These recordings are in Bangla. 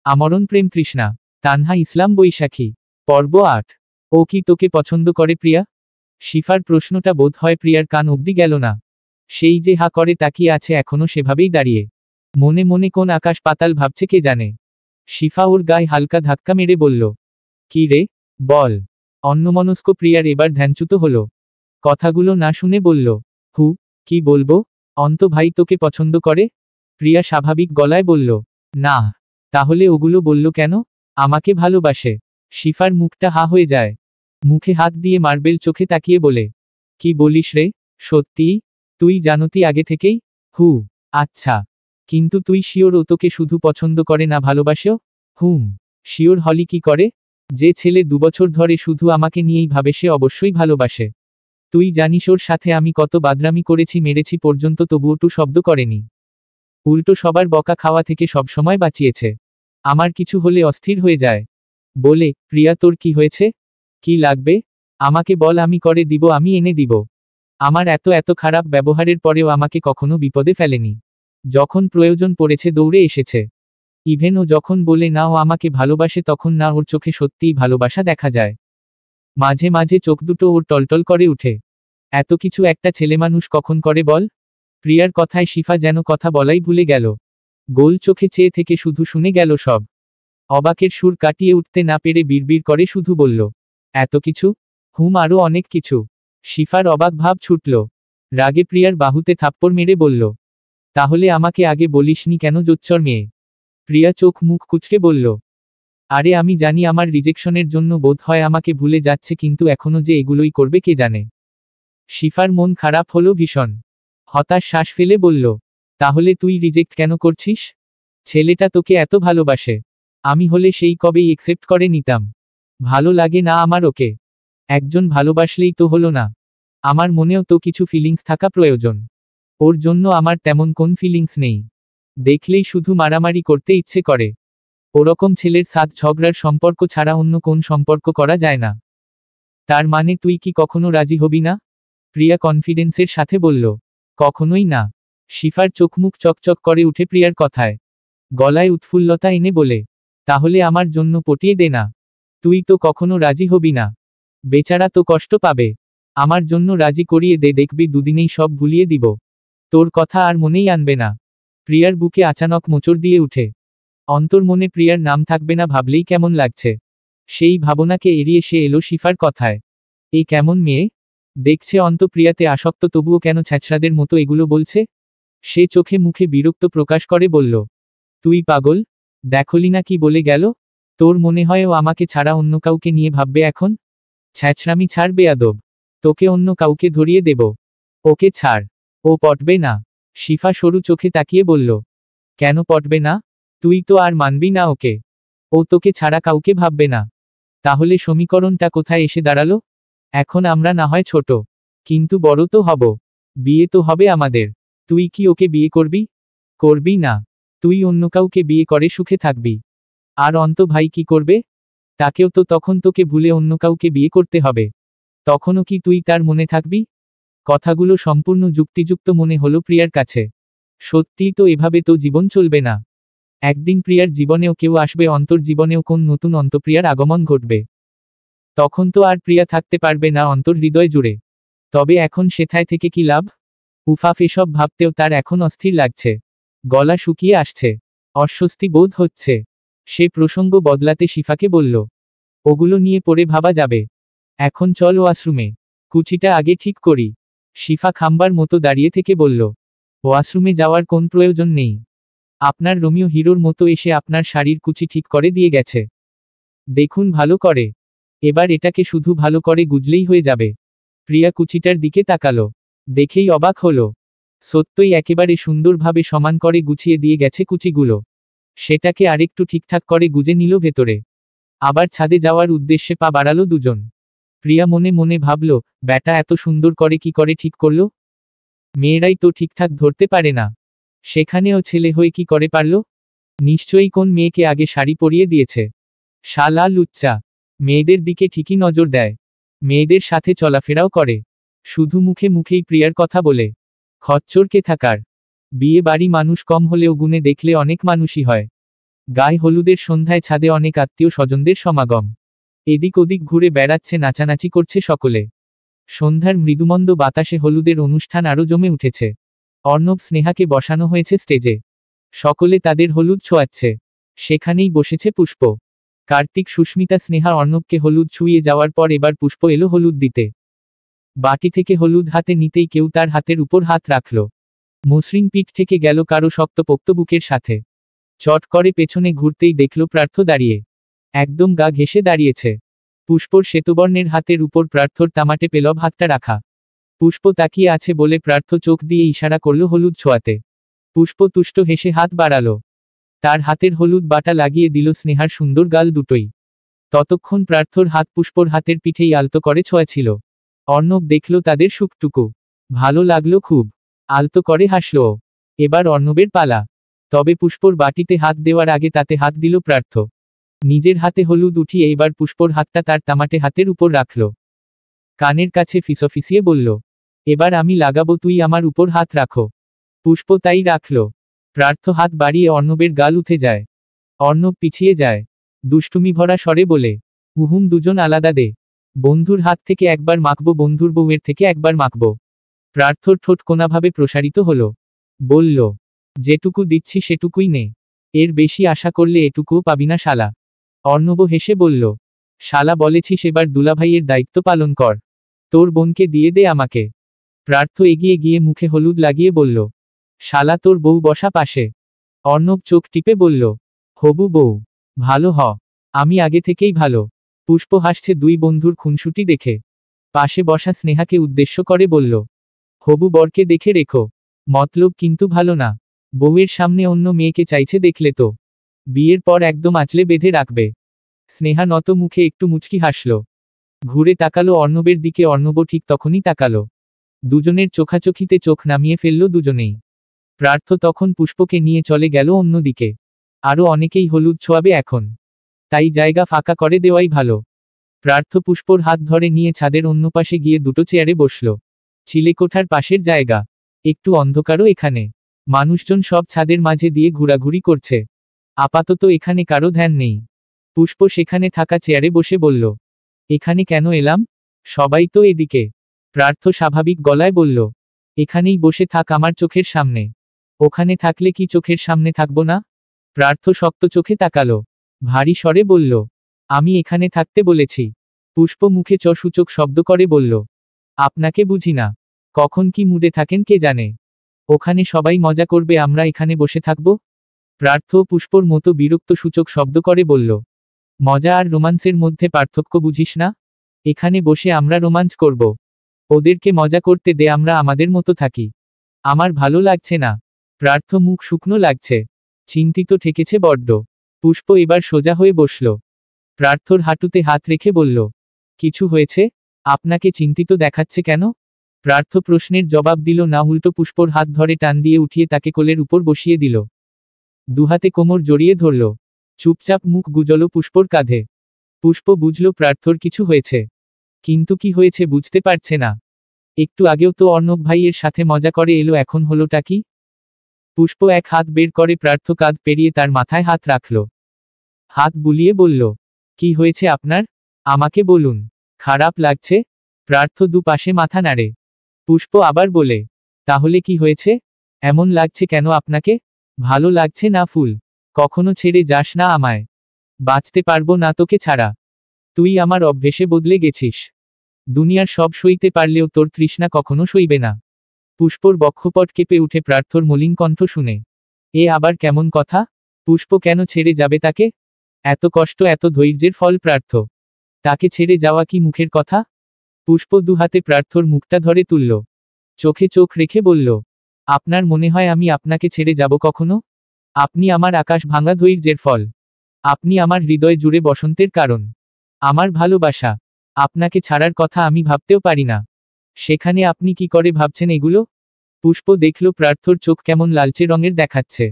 আমরণ প্রেম তৃষ্ণা। তানহা ইসলাম বৈশাখী। পর্ব ৮। ও কি তোকে পছন্দ করে প্রিয়া? শিফার প্রশ্নটা বোধ হয় প্রিয়ার কান অবধি গেল না। সেই যে হা করে তাকিয়ে আছে এখনো সেভাবেই দাঁড়িয়ে। মনে মনে কোন আকাশ পাতাল ভাবছে কে জানে। শিফা ওর গায়ে হালকা ধাক্কা মেরে বলল, কি রে, বল। অন্যমনস্ক প্রিয়ার এবার ধ্যানচ্যুত হলো। কথাগুলো না শুনে বলল, কি বলবো? অন্ত ভাই তোকে পছন্দ করে? প্রিয়া স্বাভাবিক গলায় বলল, না। তাহলে ওগুলো বলল কেন? আমাকে ভালোবাসে। শিফার মুখটা হা হয়ে যায়। মুখে হাত দিয়ে মার্বেল চোখে তাকিয়ে বলে, কি বলিস রে? সত্যি? তুই জানতি আগে থেকেই? আচ্ছা। কিন্তু তুই শিওর ও তোকে শুধু পছন্দ করে না ভালোবাসেও? শিওর হলি কি করে? যে ছেলে 2 বছর ধরে শুধু আমাকে নিয়েই ভাবে সে অবশ্যই ভালোবাসে। তুই জানিস ওর সাথে আমি কত বাদরামি করেছি মেরেছি পর্যন্ত তবুও টু শব্দ করেনি। উল্টো সবার বকা খাওয়া থেকে সবসময় বাঁচিয়েছে। আমার কিছু হলে অস্থির হয়ে যায়। বলে, প্রিয়া তোর কি হয়েছে? কি লাগবে? আমাকে বল, আমি করে দিব, আমি এনে দিব। আমার এত খারাপ ব্যবহারের পরেও আমাকে কখনো বিপদে ফেলেনি। যখন প্রয়োজন পড়েছে দৌড়ে এসেছে। ইভেন ও যখন বলে না ও আমাকে ভালোবাসে তখন না ওর চোখে সত্যিই ভালোবাসা দেখা যায়। মাঝে মাঝে চোখ দুটো ওর টলটল করে উঠে। এত কিছু একটা ছেলেমানুষ কখন করে বল? প্রিয়ার কথায় শিফা যেন কথা বলাই ভুলে গেল। গোল চোখে চেয়ে থেকে শুধু শুনে গেল সব। অবাকের সুর কাটিয়ে উঠতে না পেরে বিড়বিড় করে শুধু বলল, এত কিছু? আরো অনেক কিছু। শিফার অবাক ভাব ছুটল। রাগে প্রিয়ার বাহুতে থাপ্পড় মেরে বলল, তাহলে আমাকে আগে বলিসনি কেন জোচ্চর মেয়ে? প্রিয়া চোখ মুখ কুঁচকে বলল, আরে আমি জানি আমার রিজেকশনের জন্য বোধ হয় আমাকে ভুলে যাচ্ছে কিন্তু এখনো যে এগুলোই করবে কে জানে। শিফার মন খারাপ হলো ভীষণ। হতাশ শ্বাস ফেলে বলল, তাহলে তুই রিজেক্ট কেন করছিস? ছেলেটা তোকে এত ভালোবাসে। আমি হলে সেই কবেই একসেপ্ট করে নিতাম। ভালো লাগে না আমার ওকে। একজন ভালোবাসলেই তো হলো না। আমার মনেও তো কিছু ফিলিংস থাকা প্রয়োজন। ওর জন্য আমার তেমন কোন ফিলিংস নেই। দেখলেই শুধু মারামারি করতে ইচ্ছে করে। ওরকম ছেলের সাথ ঝগড়ার সম্পর্ক ছাড়া অন্য কোন সম্পর্ক করা যায় না। তার মানে তুই কি কখনো রাজি হবি না? প্রিয়া কনফিডেন্সের সাথে বলল, কখনোই না। শিফার চোখমুখ চকচক করে উঠে প্রিয়ার কথায়। গলায় উৎফুল্লতা এনে বলে, তাহলে আমার জন্য পটিয়ে দে না। তুই তো কখনো রাজি হবি না। বেচারা তো কষ্ট পাবে। আমার জন্য রাজি করিয়ে দে, দেখবি দুদিনেই সব ভুলিয়ে দিব। তোর কথা আর মনেই আনবে না। প্রিয়ার বুকে আচানক মোচড় দিয়ে উঠে। অন্তর্মনে প্রিয়ার নাম থাকবে না ভাবলেই কেমন লাগছে। সেই ভাবনাকে এড়িয়ে সে এলো শিফার কথায়। এই কেমন মেয়ে? দেখছে অন্ত প্রিয়াতে আসক্ত তবুও কেন ছ্যাঁচড়াদের মতো এগুলো বলছে? সে চোখে মুখে বিরক্ত প্রকাশ করে বলল, তুই পাগল? দেখলি না কি বলে গেল? তোর মনে হয় ও আমাকে ছাড়া অন্য কাউকে নিয়ে ভাববে এখন? ছ্যাঁচড়ামি ছাড় বেয়াদব। তোকে অন্য কাউকে ধরিয়ে দেব। ওকে ছাড়। ও পটবে না। শিফা সরু চোখে তাকিয়ে বলল, কেন পটবে না? তুই তো আর মানবি না ওকে। ও তোকে ছাড়া কাউকে ভাববে না। তাহলে সমীকরণটা কোথায় এসে দাঁড়ালো? এখন আমরা না হয় ছোট, কিন্তু বড় তো হব। বিয়ে তো হবে আমাদের। তুই কি ওকে বিয়ে করবি? করবি না। তুই অন্য কাউকে বিয়ে করে সুখে থাকবি। আর অন্ত ভাই কি করবে? তাকেও তো তখন তোকে ভুলে অন্য কাউকে বিয়ে করতে হবে। তখনও কি তুই তার মনে থাকবি? কথাগুলো সম্পূর্ণ যুক্তিযুক্ত মনে হলো প্রিয়ার কাছে। সত্যিই তো এভাবে তো জীবন চলবে না। একদিন প্রিয়ার জীবনেও কেউ আসবে, অন্তর জীবনেও কোন নতুন অন্তপ্রিয়ার আগমন ঘটবে। তখন তো আর প্রিয়া থাকতে পারবে না অন্তর হৃদয় জুড়ে। তবে এখন সেথায় থেকে কি লাভ? উফাফ, এসব ভাবতেও তার এখন অস্থির লাগছে। গলা শুকিয়ে আসছে। অস্বস্তি বোধ হচ্ছে। সে প্রসঙ্গ বদলাতে শিফাকে বলল, ওগুলো নিয়ে পরে ভাবা যাবে। এখন চল ওয়াশরুমে। কুচিটা আগে ঠিক করি। শিফা খাম্বার মতো দাঁড়িয়ে থেকে বলল, ওয়াশরুমে যাওয়ার কোন প্রয়োজন নেই। আপনার রোমিও হিরোর মতো এসে আপনার শাড়ির কুচি ঠিক করে দিয়ে গেছে। দেখুন ভালো করে। এবার এটাকে শুধু ভালো করে গুজলেই হয়ে যাবে। প্রিয়া কুচিটার দিকে তাকালো। দেখেই অবাক হলো। সত্যই একেবারে সুন্দরভাবে সমান করে গুছিয়ে দিয়ে গেছে কুচিগুলো। সেটাকে আরেকটু ঠিকঠাক করে গুজে নিল ভেতরে। আবার ছাদে যাওয়ার উদ্দেশ্যে পা বাড়ালো দুজন। প্রিয়া মনে মনে ভাবল, ব্যাটা এত সুন্দর করে কি করে ঠিক করল? মেয়েরাই তো ঠিকঠাক ধরতে পারে না। সেখানেও ছেলে হয়ে কি করে পারল? নিশ্চয়ই কোন মেয়েকে আগে শাড়ি পরিয়ে দিয়েছে। শালা লুচ্চা। মেয়েদের দিকে ঠিকই নজর দেয়। মেয়েদের সাথে চলাফেরাও করে। শুধু মুখে মুখেই প্রিয়ার কথা বলে। খচ্চর কে থাকার। বিয়ে বাড়ি মানুষ কম হলেও গুণে দেখলে অনেক মানুষই হয়। গায়ে হলুদের সন্ধ্যায় ছাদে অনেক আত্মীয় স্বজনদের সমাগম। এদিক ওদিক ঘুরে বেড়াচ্ছে, নাচানাচি করছে সকলে। সন্ধ্যার মৃদুমন্দ বাতাসে হলুদের অনুষ্ঠান আরও জমে উঠেছে। অর্ণব স্নেহাকে বসানো হয়েছে স্টেজে। সকলে তাদের হলুদ ছোঁয়াচ্ছে। সেখানেই বসেছে পুষ্প। কার্তিক, সুস্মিতা, স্নেহা অর্ণবকে হলুদ ছুঁয়ে যাওয়ার পর এবার পুষ্প এলো হলুদ দিতে। বাটি থেকে হলুদ হাতে নিতেই কেউ তার হাতের উপর হাত রাখল। মসৃণ পিঠ থেকে গেল কারো শক্তপোক্ত বুকের সাথে। চট করে পেছনে ঘুরতেই দেখল পার্থ দাঁড়িয়ে। একদম গা ঘেঁষে দাঁড়িয়েছে। পুষ্পর শ্বেতবর্ণের হাতের উপর পার্থর তামাটে পেলব হাতটা রাখা। পুষ্প তাকিয়ে আছে বলে পার্থ চোখ দিয়ে ইশারা করল হলুদ ছোঁয়াতে। পুষ্প তুষ্ট হেসে হাত বাড়ালো। তার হাতের হলুদ বাটা লাগিয়ে দিল স্নেহার সুন্দর গাল দুটোই। ততক্ষণ পার্থর হাত পুষ্পর হাতের পিঠেই আলতো করে ছোঁয়াছিল। অর্ণব দেখল তাদের সুখটুকু। ভালো লাগলো খুব। আলতো করে হাসল। এবার অর্ণবের পালা। তবে পুষ্পর বাটিতে হাত দেওয়ার আগে তাতে হাত দিল পার্থ। নিজের হাতে হলুদ উঠিয়ে এবার পুষ্পর হাতটা তার তামাটে হাতের উপর রাখল। কানের কাছে ফিসফিসিয়ে বলল, এবার আমি লাগাবো, তুই আমার উপর হাত রাখো। পুষ্প তাই রাখল। পার্থ হাত বাড়িয়ে অর্ণবের গাল উঠে যায়। অর্ণব পিছিয়ে যায়। দুষ্টুমি ভরা স্বরে বলে, উহুম, দুজন আলাদা দে। বন্ধুর হাত থেকে একবার মাখবো, বন্ধুর বউয়ের থেকে একবার মাখবো। পার্থর ঠোঁট কোনাভাবে প্রসারিত হলো। বলল, যেটুকু দিচ্ছি সেটুকুই নে। এর বেশি আশা করলে এটুকুও পাবি না শালা। অর্ণব হেসে বলল, শালা বলেছিস, এবার দুলাভাইয়ের দায়িত্ব পালন কর। তোর বোনকে দিয়ে দে আমাকে। পার্থ এগিয়ে গিয়ে মুখে হলুদ লাগিয়ে বলল, শালা তোর বউ বসা পাশে। অর্ণব চোখ টিপে বলল, হবু বউ? ভালো হ। আমি আগে থেকেই ভালো। পুষ্প হাসছে দুই বন্ধুর খুনসুটি দেখে। পাশে বসা স্নেহাকে উদ্দেশ্য করে বলল, হবু বরকে দেখে রেখো। মতলব কিন্তু ভালো না। বউয়ের সামনে অন্য মেয়েকে চাইছে দেখলে তো বিয়ের পর একদম আঁচলে বেঁধে রাখবে। স্নেহা নত মুখে একটু মুচকি হাসল। ঘুরে তাকালো অর্ণবের দিকে। অর্ণব ঠিক তখনই তাকালো। দুজনের চোখাচোখিতে চোখ নামিয়ে ফেলল দুজনেই। পার্থ তখন পুষ্পকে নিয়ে চলে গেল অন্যদিকে। আরও অনেকেই হলুদ ছোঁয়াবে এখন, তাই জায়গা ফাঁকা করে দেওয়াই ভালো। পার্থ পুষ্পর হাত ধরে নিয়ে ছাদের অন্য পাশে গিয়ে দুটো চেয়ারে বসল। চিলেকোঠার পাশের জায়গা। একটু অন্ধকারও এখানে। মানুষজন সব ছাদের মাঝে দিয়ে ঘোরাঘুরি করছে। আপাতত এখানে কারো ধ্যান নেই। পুষ্প সেখানে থাকা চেয়ারে বসে বলল, এখানে কেন এলাম? সবাই তো এদিকে। পার্থ স্বাভাবিক গলায় বলল, এখানেই বসে থাক আমার চোখের সামনে। ওখানে থাকলে কি চোখের সামনে থাকবো না? পার্থ শক্ত চোখে তাকালো। ভারী স্বরে বলল, আমি এখানে থাকতে বলেছি। পুষ্প মুখে সূচক শব্দ করে বলল, আপনাকে বুঝি না। কখন কি মুডে থাকেন কে জানে। ওখানে সবাই মজা করবে, আমরা এখানে বসে থাকব? পার্থ পুষ্পর মতো বিরক্ত সূচক শব্দ করে বলল, মজা আর রোমান্সের মধ্যে পার্থক্য বুঝিস না? এখানে বসে আমরা রোমান্স করব। ওদেরকে মজা করতে দে, আমরা আমাদের মতো থাকি। আমার ভালো লাগছে না। পার্থ মুখ শুকনো লাগছে। চিন্তিত ঠেকেছে বড্ড। পুষ্প এবার সোজা হয়ে বসল। পার্থর হাঁটুতে হাত রেখে বলল, কিছু হয়েছে? আপনাকে চিন্তিত দেখাচ্ছে কেন? পার্থ প্রশ্নের জবাব দিল না, উল্টো পুষ্পর হাত ধরে টান দিয়ে উঠিয়ে তাকে কোলের উপর বসিয়ে দিল। দুহাতে কোমর জড়িয়ে ধরল। চুপচাপ মুখ গুজল পুষ্পর কাঁধে। পুষ্প বুঝল পার্থর কিছু হয়েছে, কিন্তু কি হয়েছে বুঝতে পারছে না। একটু আগেও তো অর্ণব ভাইয়ের সাথে মজা করে এলো, এখন হলোটা কি? পুষ্প এক হাত বের করে পার্থ কাঁধ পেরিয়ে তার মাথায় হাত রাখল। হাত বুলিয়ে বলল, কি হয়েছে আপনার? আমাকে বলুন। খারাপ লাগছে? পার্থ দুপাশে মাথা নাড়ে। পুষ্প আবার বলে, তাহলে কি হয়েছে? এমন লাগছে কেন আপনাকে? ভালো লাগছে না ফুল? কখনো ছেড়ে যাস না আমায়। বাঁচতে পারবো না তোকে ছাড়া। তুই আমার অভ্যেসে বদলে গেছিস। দুনিয়ার সব সইতে পারলেও তোর তৃষ্ণা কখনো সইবে না। পুষ্পর বক্ষপট কেঁপে উঠে পার্থর মলিন কণ্ঠ শুনে। এ আবার কেমন কথা? পুষ্প কেন ছেড়ে যাবে তাকে? এত কষ্ট, এত ধৈর্যের ফল পার্থ। তাকে ছেড়ে যাওয়া কি মুখের কথা? পুষ্প দুহাতে পার্থর মুখটা ধরে তুলল। চোখে চোখ রেখে বলল, আপনার মনে হয় আমি আপনাকে ছেড়ে যাব কখনো? আপনি আমার আকাশ ভাঙা ধৈর্যের ফল। আপনি আমার হৃদয় জুড়ে বসন্তের কারণ। আমার ভালোবাসা। আপনাকে ছাড়ার কথা আমি ভাবতেও পারি না। সেখানে আপনি কি করে ভাবছেন এগুলো? পুষ্প দেখল পার্থর চোখ কেমন লালচে রঙের দেখাচ্ছে,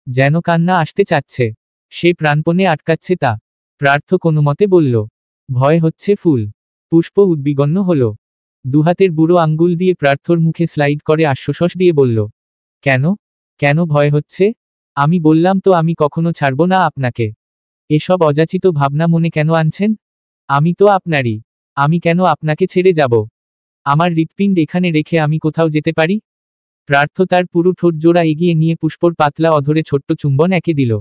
যেন কান্না আসতে চাচ্ছে। সে প্রাণপণে আটকাচ্ছে তা। পার্থ কোনোমতে বলল, ভয় হচ্ছে ফুল। পুষ্প উদ্বিগ্ন হল। দুহাতের বুড়ো আঙ্গুল দিয়ে পার্থর মুখে স্লাইড করে আশ্বস্ত দিয়ে বলল, কেন? কেন ভয় হচ্ছে? আমি বললাম তো আমি কখনো ছাড়ব না আপনাকে। এসব অযাচিত ভাবনা মনে কেন আনছেন? আমি তো আপনারই। আমি কেন আপনাকে ছেড়ে যাব? আমার হৃৎপিণ্ড এখানে রেখে আমি কোথাও যেতে পারি? প্রার্থ তার পুরো ঠোঁট জোড়া এগিয়ে নিয়ে পুষ্পর পাতলা অধরে ছোট্ট চুম্বন এঁকে দিল।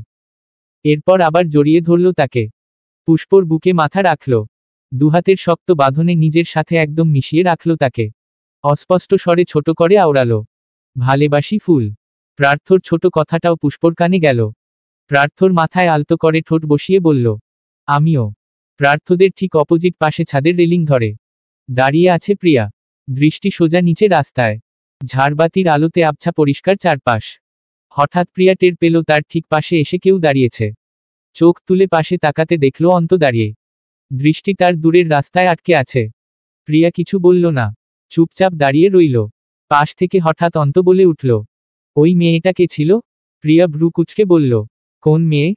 এরপর আবার জড়িয়ে ধরল তাকে। পুষ্পর বুকে মাথা রাখল। দুহাতের শক্ত বাঁধনে নিজের সাথে একদম মিশিয়ে রাখল তাকে। অস্পষ্ট স্বরে ছোট করে আওড়াল, ভালোবাসি ফুল। প্রার্থর ছোট কথাটাও পুষ্পর কানে গেল। প্রার্থর মাথায় আলতো করে ঠোঁট বসিয়ে বলল, আমিও। প্রার্থদের ঠিক অপোজিট পাশে ছাদের রেলিং ধরে দাঁড়িয়ে আছে প্রিয়া। দৃষ্টি সোজা নিচে রাস্তায়। ঝাড়বাতির আলোতে আবছা পরিষ্কার চারপাশ। হঠাৎ প্রিয়া টের পেল তার ঠিক পাশে এসে কেউ দাঁড়িয়েছে। চোখ তুলে পাশে তাকাতে দেখল অন্ত দাঁড়িয়ে। দৃষ্টি তার দূরের রাস্তায় আটকে আছে। প্রিয়া কিছু বলল না, চুপচাপ দাঁড়িয়ে রইল। পাশ থেকে হঠাৎ অন্ত বলে উঠল, ওই মেয়েটা কে ছিল? প্রিয়া ভ্রু কুঁচকে বলল, কোন মেয়ে?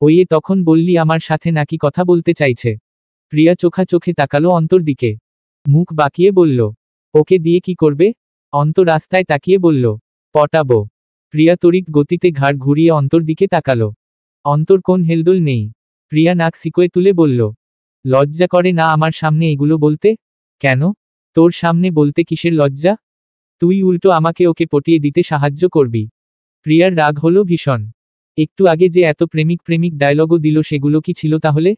ওই তখন বললি আমার সাথে নাকি কথা বলতে চাইছে। প্রিয়া চোখা চোখে তাকালো অন্তর দিকে। মুখ বাঁকিয়ে বলল, ওকে দিয়ে কি করবে? অন্ত রাস্তায় তাকিয়ে বলল, পটাবো। প্রিয়া তড়িৎ গতিতে ঘাড় ঘুরিয়ে অন্তর দিকে তাকালো। অন্তর কোন হেলদোল নেই। প্রিয়া নাক সিকোয়ে তুলে বলল, লজ্জা করে না আমার সামনে এগুলো বলতে? কেন? তোর সামনে বলতে কিসের লজ্জা? তুই উল্টো আমাকে ওকে পটিয়ে দিতে সাহায্য করবি। প্রিয়ার রাগ হলো ভীষণ। একটু আগে যে এত প্রেমিক প্রেমিক ডায়লগও দিল সেগুলো কি ছিল তাহলে?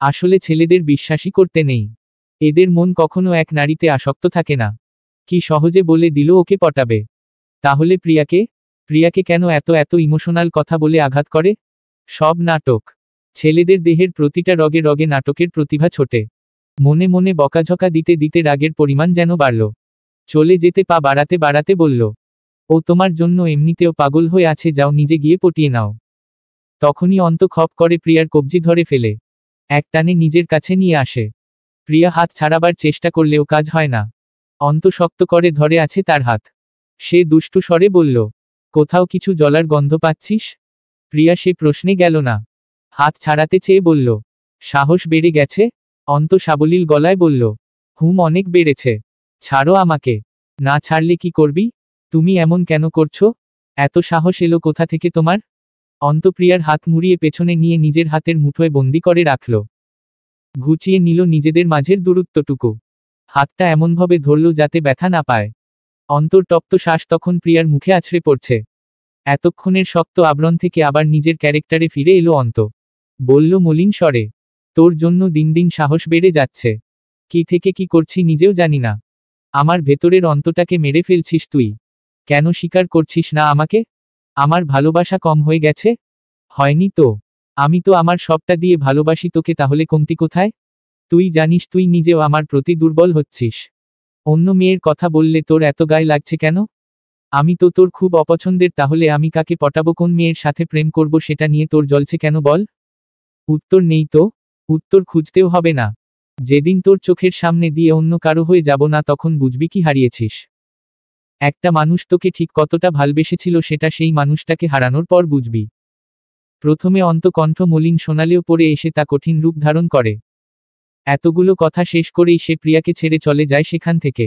আসলে ছেলেদের বিশ্বাসই করতে নেই। এদের মন কখনো এক নারীতে আসক্ত থাকে না। কি সহজে বলে দিল ওকে পটাবে। তাহলে প্রিয়াকে কেন এত এত ইমোশনাল কথা বলে আঘাত করে? সব নাটক। ছেলেদের দেহের প্রতিটা রগে রগে নাটকের প্রতিভা ছোটে। মনে মনে বকাঝকা দিতে দিতে রাগের পরিমাণ যেন বাড়ল। চলে যেতে পা বাড়াতে বাড়াতে বলল, ও তোমার জন্য এমনিতেও পাগল হয়ে আছে, যাও নিজে গিয়ে পটিয়ে নাও। তখনই অন্ত খপ করে প্রিয়ার কবজি ধরে ফেলে এক টানে নিজের কাছে নিয়ে আসে। প্রিয়া হাত ছাড়াবার চেষ্টা করলেও কাজ হয় না। অন্ত শক্ত করে ধরে আছে তার হাত। সে দুষ্টু স্বরে বলল, কোথাও কিছু জ্বলার গন্ধ পাচ্ছিস? প্রিয়া সে প্রশ্নে গেল না। হাত ছাড়াতে চেয়ে বলল, সাহস বেড়ে গেছে? অন্ত সাবলীল গলায় বলল, অনেক বেড়েছে। ছাড়ো আমাকে। না ছাড়লে কি করবি? তুমি এমন কেন করছো? এত সাহস এলো কোথা থেকে তোমার? অন্ত প্রিয়ার হাত মুড়িয়ে পেছনে নিয়ে নিজের হাতের মুঠোয় বন্দি করে রাখল। ঘুচিয়ে নিল নিজেদের মাঝের দূরত্বটুকু। হাতটা এমনভাবে ধরল যাতে ব্যথা না পায়। অন্তর তপ্ত শ্বাস তখন প্রিয়ার মুখে আছড়ে পড়ছে। এতক্ষণের শক্ত আবরণ থেকে আবার নিজের ক্যারেক্টারে ফিরে এলো অন্ত। বলল মলিন স্বরে, তোর জন্য দিন দিন সাহস বেড়ে যাচ্ছে। কি থেকে কি করছি নিজেও জানি না। আমার ভেতরের অন্তটাকে মেরে ফেলছিস তুই। কেন স্বীকার করছিস না আমাকে? আমার ভালোবাসা কম হয়ে গেছে? হয়নি তো। আমি তো আমার সবটা দিয়ে ভালোবাসি তোকে, তাহলে কমতি কোথায়? তুই জানিস তুই নিজেও আমার প্রতি দুর্বল হচ্ছিস। অন্য মেয়ের কথা বললে তোর এত গায়ে লাগছে কেন? আমি তো তোর খুব অপছন্দের, তাহলে আমি কাকে পটাবো, কোন মেয়ের সাথে প্রেম করব সেটা নিয়ে তোর জ্বলছে কেন বল? উত্তর নেই তো। উত্তর খুঁজতেও হবে না। যেদিন তোর চোখের সামনে দিয়ে অন্য কারো হয়ে যাব না তখন বুঝবি কি হারিয়েছিস। একটা মানুষ তোকে ঠিক কতটা ভালবেসেছিল সেটা সেই মানুষটাকে হারানোর পর বুঝবি। প্রথমে অন্ত কণ্ঠ মলিন সোনালিও পড়ে এসে তা কঠিন রূপ ধারণ করে। এতগুলো কথা শেষ করেই সে প্রিয়াকে ছেড়ে চলে যায় সেখান থেকে।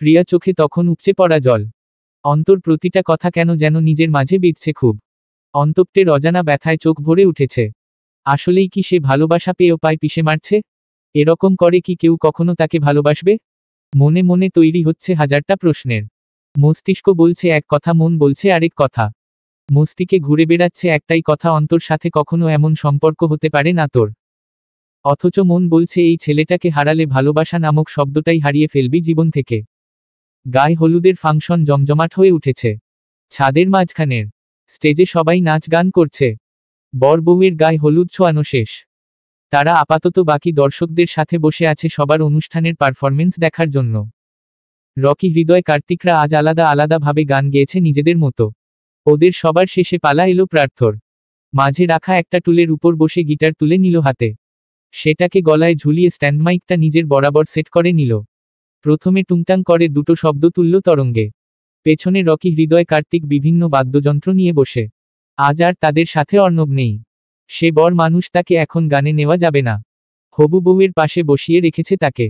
প্রিয়া চোখে তখন উপচে পড়া জল। অন্তর প্রতিটা কথা কেন যেন নিজের মাঝে বিঁধছে খুব। অন্তপ্তের অজানা ব্যথায় চোখ ভরে উঠেছে। আসলেই কি সে ভালোবাসা পেয়েও পায় পিষে মারছে? এরকম করে কি কেউ কখনো তাকে ভালোবাসবে? মনে মনে তৈরি হচ্ছে হাজারটা প্রশ্নের। মস্তিষ্ক বলছে এক কথা, মন বলছে আরেক কথা। মস্তিষ্কে ঘুরে বেড়াচ্ছে একটাই কথা, অন্তর সাথে কখনো এমন সম্পর্ক হতে পারে না তোর। অথচ মন বলছে এই ছেলেটাকে হারালে ভালোবাসা নামক শব্দটাই হারিয়ে ফেলবি জীবন থেকে। গায়ে হলুদের ফাংশন জমজমাট হয়ে উঠেছে। ছাদের মাঝখানের স্টেজে সবাই নাচ গান করছে। বর বউয়ের গায়ে হলুদ ছোঁয়ানো শেষ। তারা আপাতত বাকি দর্শকদের সাথে বসে আছে সবার অনুষ্ঠানের পারফরমেন্স দেখার জন্য। রকি, হৃদয়, কার্তিকরা আজ আলাদা আলাদা ভাবে গান গেয়েছে নিজেদের মতো। ওদের সবার শেষে পালা এলো প্রার্থর। মাঝে রাখা একটা টুলের উপর বসে গিটার তুলে নিল হাতে। সেটাকে গলায় ঝুলিয়ে স্ট্যান্ড মাইকটা নিজের বরাবর সেট করে নিল। প্রথমে টুংটাং করে দুটো শব্দ তুলল তরঙ্গে। পেছনে রকি, হৃদয়, কার্তিক বিভিন্ন বাদ্যযন্ত্র নিয়ে বসে। আজ আর তাদের সাথে অর্ণব নেই। সে বর মানুষ, তাকে এখন গানে নেওয়া যাবে না। হবু বউয়ের পাশে বসিয়ে রেখেছে তাকে।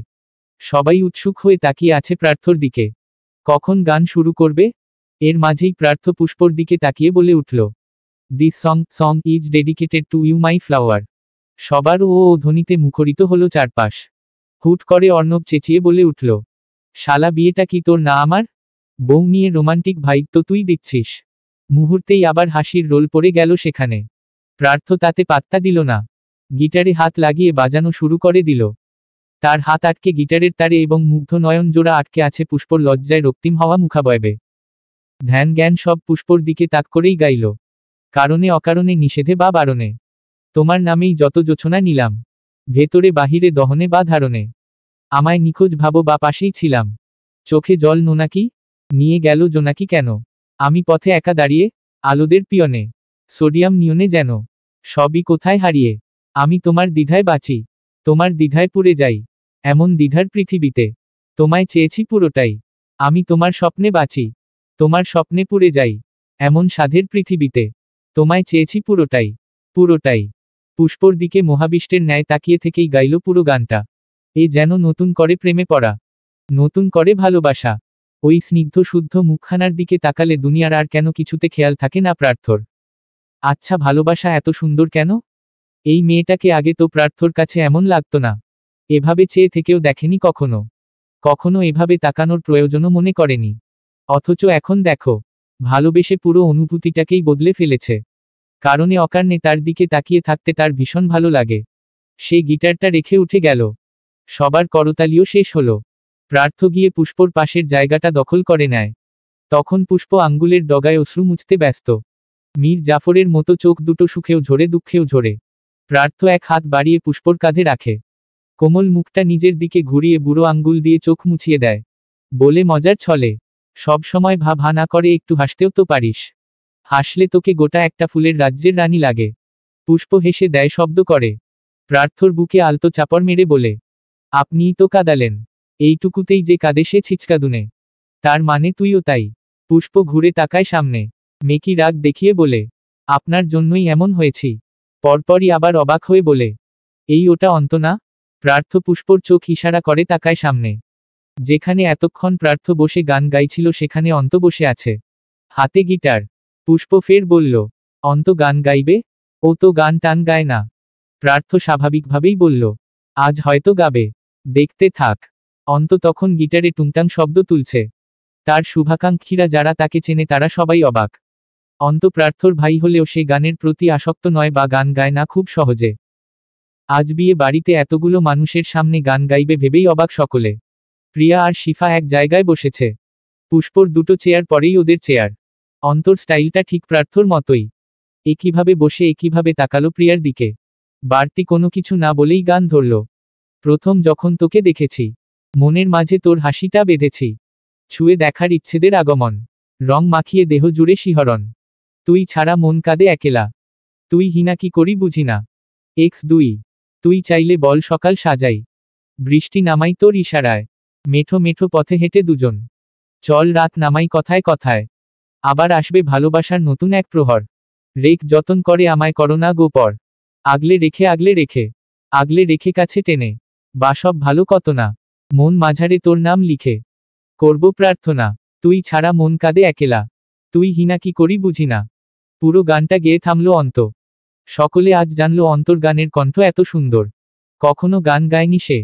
সবাই উৎসুক হয়ে তাকিয়ে আছে প্রার্থর দিকে। কখন গান শুরু করবে? এর মাঝেই প্রার্থ পুষ্পর দিকে তাকিয়ে বলে উঠল, this song is dedicated to you my flower. সবার ও ধ্বনিতে মুখরিত হলো চারপাশ। হুট করে অর্ণব চেঁচিয়ে বলে উঠল, শালা বিয়েটা কি তোর না আমার? বউ নিয়ে রোমান্টিক ভাইব তো তুই দিচ্ছিস। মুহূর্তেই আবার হাসির রোল পড়ে গেল সেখানে। প্রার্থ তাতে পাত্তা দিল না। গিটারে হাত লাগিয়ে বাজানো শুরু করে দিল। তার হাত আটকে গিটারের তারে এবং মুগ্ধ নয়ন জোড়া আটকে আছে পুষ্পর লজ্জায় রক্তিম হওয়া মুখাবয়বে। ধ্যান জ্ঞান সব পুষ্পর দিকে তাক করেই গাইল। কারণে অকারণে নিষেধে বা বারণে, তোমার নামেই যত যোছনা নিলাম, ভেতরে বাহিরে দহনে বা ধারণে, আমায় নিখোঁজ ভাবো বা পাশেই ছিলাম, চোখে জল নোনাকি, নিয়ে গেল জোনাকি কেন, আমি পথে একা দাঁড়িয়ে, আলোদের পিয়নে, সোডিয়াম নিয়নে যেন, সবই কোথায় হারিয়ে, আমি তোমার দ্বিধায় বাঁচি, তোমার দ্বিধায় পুড়ে যাই, এমন দ্বিধার পৃথিবীতে, তোমায় চেয়েছি পুরোটাই, আমি তোমার স্বপ্নে বাঁচি, তোমার স্বপ্নে পুড়ে যাই, এমন সাধের পৃথিবীতে, তোমায় চেয়েছি পুরোটাই, পুরোটাই। পুষ্পর দিকে মহাবিষ্টের ন্যায় তাকিয়ে থেকেই গাইল পুরো গানটা। এ যেন নতুন করে প্রেমে পড়া, নতুন করে ভালোবাসা। ওই স্নিগ্ধ শুদ্ধ মুখখানার দিকে তাকালে দুনিয়ার আর কেন কিছুতে খেয়াল থাকে না প্রার্থর। আচ্ছা, ভালোবাসা এত সুন্দর কেন? এই মেয়েটাকে আগে তো প্রার্থর কাছে এমন লাগতো না। এভাবে চেয়ে থেকেও দেখেনি কখনো, কখনো এভাবে তাকানোর প্রয়োজনও মনে করেনি। অথচ এখন দেখো, ভালোবেসে পুরো অনুভূতিটাকেই বদলে ফেলেছে। কারণে অকারণে তার দিকে তাকিয়ে থাকতে তার ভীষণ ভালো লাগে। সে গিটারটা রেখে উঠে গেল। সবার করতালিও শেষ হলো। প্রার্থ গিয়ে পুষ্পর পাশের জায়গাটা দখল করে নেয়। তখন পুষ্প আঙ্গুলের ডগায় অশ্রু মুছতে ব্যস্ত। মীর জাফরের মতো চোখ দুটো সুখেও ঝরে দুঃখেও ঝরে। প্রার্থ এক হাত বাড়িয়ে পুষ্পর কাঁধে রাখে। কোমল মুখটা নিজের দিকে ঘুরিয়ে বুড়ো আঙ্গুল দিয়ে চোখ মুছিয়ে দেয়। বলে মজার ছলে, সব সময় ভাব হা না করে একটু হাসতেও তো পারিস। হাসলে তোকে গোটা একটা ফুলের রাজ্যের রানী লাগে। পুষ্প হেসে দেয় শব্দ করে। প্রার্থর বুকে আলতো চাপড় মেরে বলে, আপনিই তো কাঁদালেন। এইটুকুতেই যে কাঁদে সে ছিচকাদুনে। তার মানে তুইও তাই? পুষ্প ঘুরে তাকায় সামনে। মেকি রাগ দেখিয়ে বলে, আপনার জন্যই এমন হয়েছি। পরপরই আবার অবাক হয়ে বলে, এই ওটা অন্ত না? প্রার্থ পুষ্পর চোখ ইশারা করে তাকায় সামনে। যেখানে এতক্ষণ প্রার্থ বসে গান গাইছিল সেখানে অন্ত বসে আছে, হাতে গিটার। পুষ্প ফের বলল, অন্ত গান গাইবে? ও তো গান টান গায় না। প্রার্থ স্বাভাবিকভাবেই বলল, আজ হয়তো গাবে, দেখতে থাক। অন্ত তখন গিটারে টুংটাং শব্দ তুলছে। তার শুভাকাঙ্ক্ষীরা যারা তাকে চেনে তারা সবাই অবাক। অন্ত প্রার্থর ভাই হলেও সে গানের প্রতি আসক্ত নয় বা গান গায় না খুব সহজে। আজ বিয়ে বাড়িতে এতগুলো মানুষের সামনে গান গাইবে ভেবেই অবাক সকলে। প্রিয়া আর শিফা এক জায়গায় বসেছে। পুষ্পর দুটো চেয়ার পরেই ওদের চেয়ার। অন্তর স্টাইলটা ঠিক প্রার্থর মতোই। একইভাবে বসে একইভাবে তাকালো প্রিয়ার দিকে। বাড়তি কোনো কিছু না বলেই গান ধরল। প্রথম যখন তোকে দেখেছি, মনের মাঝে তোর হাসিটা বেঁধেছি। ছুঁয়ে দেখার ইচ্ছেদের আগমন, রং মাখিয়ে দেহ জুড়ে শিহরণ। তুই ছাড়া মন কাঁদে একেলা, তুই হিনা কি করি বুঝি না। X2, তুই চাইলে বল সকাল সাজাই, বৃষ্টি নামাই তোর ইশারায়, মেঠো মেঠো পথে হেঁটে দুজন, চল রাত নামাই কথায় কথায়, আবার আসবে ভালোবাসার নতুন এক প্রহর। রেখ যতন করে আমায় করোনা গোপর, আগলে রেখে আগলে রেখে, আগলে রেখে কাছে টেনে, বা সব ভালো কত না, মন মাঝারে তোর নাম লিখে, করব প্রার্থনা, তুই ছাড়া মন কাঁদে একেলা, তুই হিনা কি করি বুঝি না। পুরো গানটা গেয়ে থামলো অন্ত। সকলে আজ জানল অন্তর গানের কণ্ঠ এত সুন্দর। কখনো গান গায়নি সে,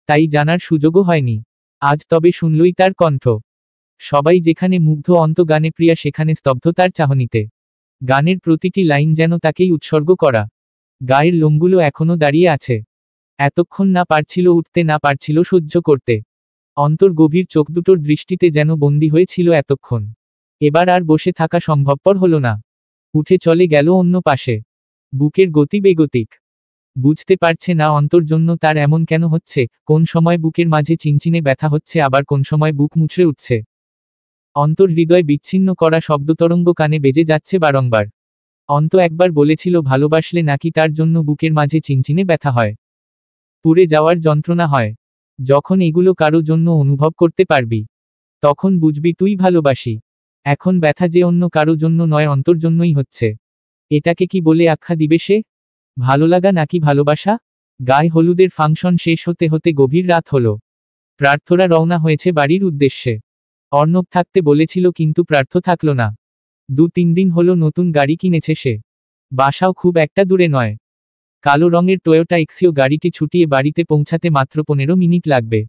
তাই জানার সুযোগও হয়নি। আজ তবে শুনলই তার কণ্ঠ। সবাই যেখানে মুগ্ধ অন্ত গানে প্রিয়া সেখানে স্তব্ধ তার চাহনিতে। গানের প্রতিটি লাইন যেন তাকেই উৎসর্গ করা। গায়ের লোমগুলো এখনো দাঁড়িয়ে আছে। এতক্ষণ না পারছিল উঠতে, না পারছিল সহ্য করতে। অন্তর গভীর চোখ দুটোর দৃষ্টিতে যেন বন্দী হয়েছিল এতক্ষণ। এবার আর বসে থাকা সম্ভবপর হলো না। উঠে চলে গেল অন্য পাশে। বুকের গতি বেগতিক। বুঝতে পারছে না অন্তর জন্য তার এমন কেন হচ্ছে, কোন সময় বুকের মাঝে চিনচিনে ব্যথা হচ্ছে আবার কোন সময় বুক মুচড়ে উঠছে। অন্তর হৃদয় বিচ্ছিন্ন করা শব্দতরঙ্গ কানে বেজে যাচ্ছে বারংবার। অন্ত একবার বলেছিল ভালোবাসলে নাকি তার জন্য বুকের মাঝে চিনচিনে ব্যথা হয়, পুড়ে যাওয়ার যন্ত্রণা হয়। যখন এগুলো কারো জন্য অনুভব করতে পারবি, তখন বুঝবি তুই ভালোবাসি। এখন ব্যথা যে অন্য কারো জন্য নয়, অন্তর জন্যই হচ্ছে। এটাকে কি বলে আখ্যা দিবে সে? ভালোলাগা নাকি ভালোবাসা? গায়ে হলুদের ফাংশন শেষ হতে হতে গভীর রাত হলো। প্রার্থরা রওনা হয়েছে বাড়ির উদ্দেশ্যে। অর্ণব থাকতে বলেছিল কিন্তু প্রার্থ থাকলো না। 2-3 দিন হলো নতুন গাড়ি কিনেছে সে। বাসাও খুব একটা দূরে নয়। কালো রঙের টয়োটা এক্সিও গাড়িটি ছুটিয়ে বাড়িতে পৌঁছাতে মাত্র 15 মিনিট লাগবে।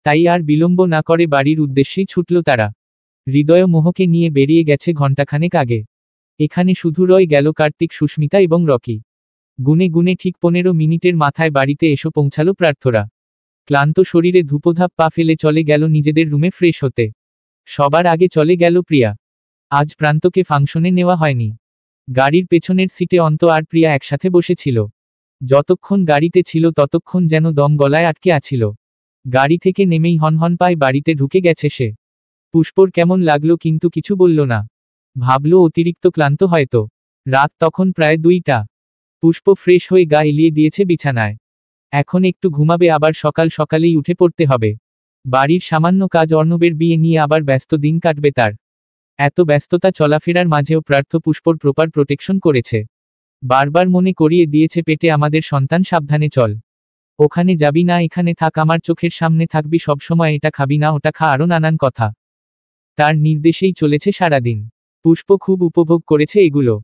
তাই আর বিলম্ব না করে বাড়ির উদ্দেশ্যেই ছুটল তারা। হৃদয় মোহকে নিয়ে বেরিয়ে গেছে ঘণ্টাখানেক আগে। এখানে শুধু রয়ে গেল কার্তিক, সুস্মিতা এবং রকি। গুনে গুনে ঠিক 15 মিনিটের মাথায় বাড়িতে এসে পৌঁছালো প্রার্থরা। ক্লান্ত শরীরে ধূপধাপ পা ফেলে চলে গেল নিজেদের রুমে ফ্রেশ হতে। সবার আগে চলে গেল প্রিয়া। আজ প্রান্তকে ফাংশনে নেওয়া হয়নি। গাড়ির পেছনের সিটে অন্ত আর প্রিয়া একসাথে বসেছিল। যতক্ষণ গাড়িতে ছিল ততক্ষণ যেন দম গলায় আটকে আছিল। গাড়ি থেকে নেমেই হনহন পায় বাড়িতে ঢুকে গেছে সে। পুষ্পর কেমন লাগলো কিন্তু কিছু বলল না। ভাবল অতিরিক্ত ক্লান্ত হয়তো। রাত তখন প্রায় 2টা। পুষ্প ফ্রেশ হয়ে গা এলিয়ে দিয়েছে বিছানায়। এখন একটু ঘুমাবে, আবার সকাল সকালেই উঠে পড়তে হবে। বাড়ির সামান্য কাজ, অর্ণবের বিয়ে নিয়ে আবার ব্যস্ত দিন কাটবে তার। এত ব্যস্ততা চলাফেরার মাঝেও প্রার্থ পুষ্পর প্রপার প্রোটেকশন করেছে। বারবার মনে করিয়ে দিয়েছে, পেটে আমাদের সন্তান, সাবধানে চল। ওখানে যাবি না, এখানে থাক, আমার চোখের সামনে থাকবি সবসময়, এটা খাবি না ওটা খা, আরও নানান কথা। তার নির্দেশেই চলেছে সারাদিন। পুষ্প খুব উপভোগ করেছে এগুলো।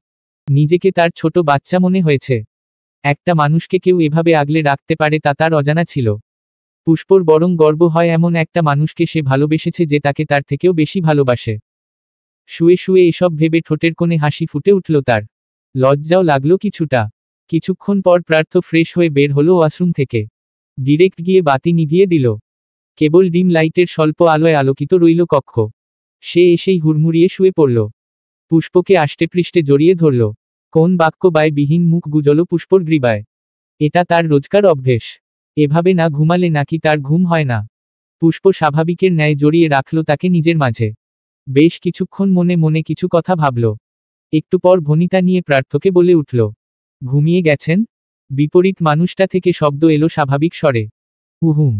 নিজেকে তার ছোট বাচ্চা মনে হয়েছে। একটা মানুষকে কেউ এভাবে আগলে রাখতে পারে তা তার অজানা ছিল। পুষ্পর বরং গর্ব হয়, এমন একটা মানুষকে সে ভালোবেসেছে যে তাকে তার থেকেও বেশি ভালোবাসে। শুয়ে শুয়ে এসব ভেবে ঠোঁটের কোণে হাসি ফুটে উঠল তার। লজ্জাও লাগলো কিছুটা। কিছুক্ষণ পর প্রার্থ ফ্রেশ হয়ে বের হলো ওয়াশরুম থেকে। ডিরেক্ট গিয়ে বাতি নিভিয়ে দিল। কেবল ডিম লাইটের স্বল্প আলোয় আলোকিত রইল কক্ষ। সে এসেই হুড়মুড়িয়ে শুয়ে পড়ল। পুষ্পকে আষ্টেপৃষ্ঠে জড়িয়ে ধরল। কোন বাক্য বিহীন মুখ গুজল পুষ্পর গ্রীবায়। এটা তার রোজকার অভ্যেস। এভাবে না ঘুমালে নাকি তার ঘুম হয় না। পুষ্প স্বাভাবিকের ন্যায় জড়িয়ে রাখল তাকে নিজের মাঝে। বেশ কিছুক্ষণ মনে মনে কিছু কথা ভাবল। একটু পর ভনিতা নিয়ে প্রার্থকে বলে উঠল, ঘুমিয়ে গেছেন? বিপরীত মানুষটা থেকে শব্দ এলো স্বাভাবিক স্বরে, উহুম।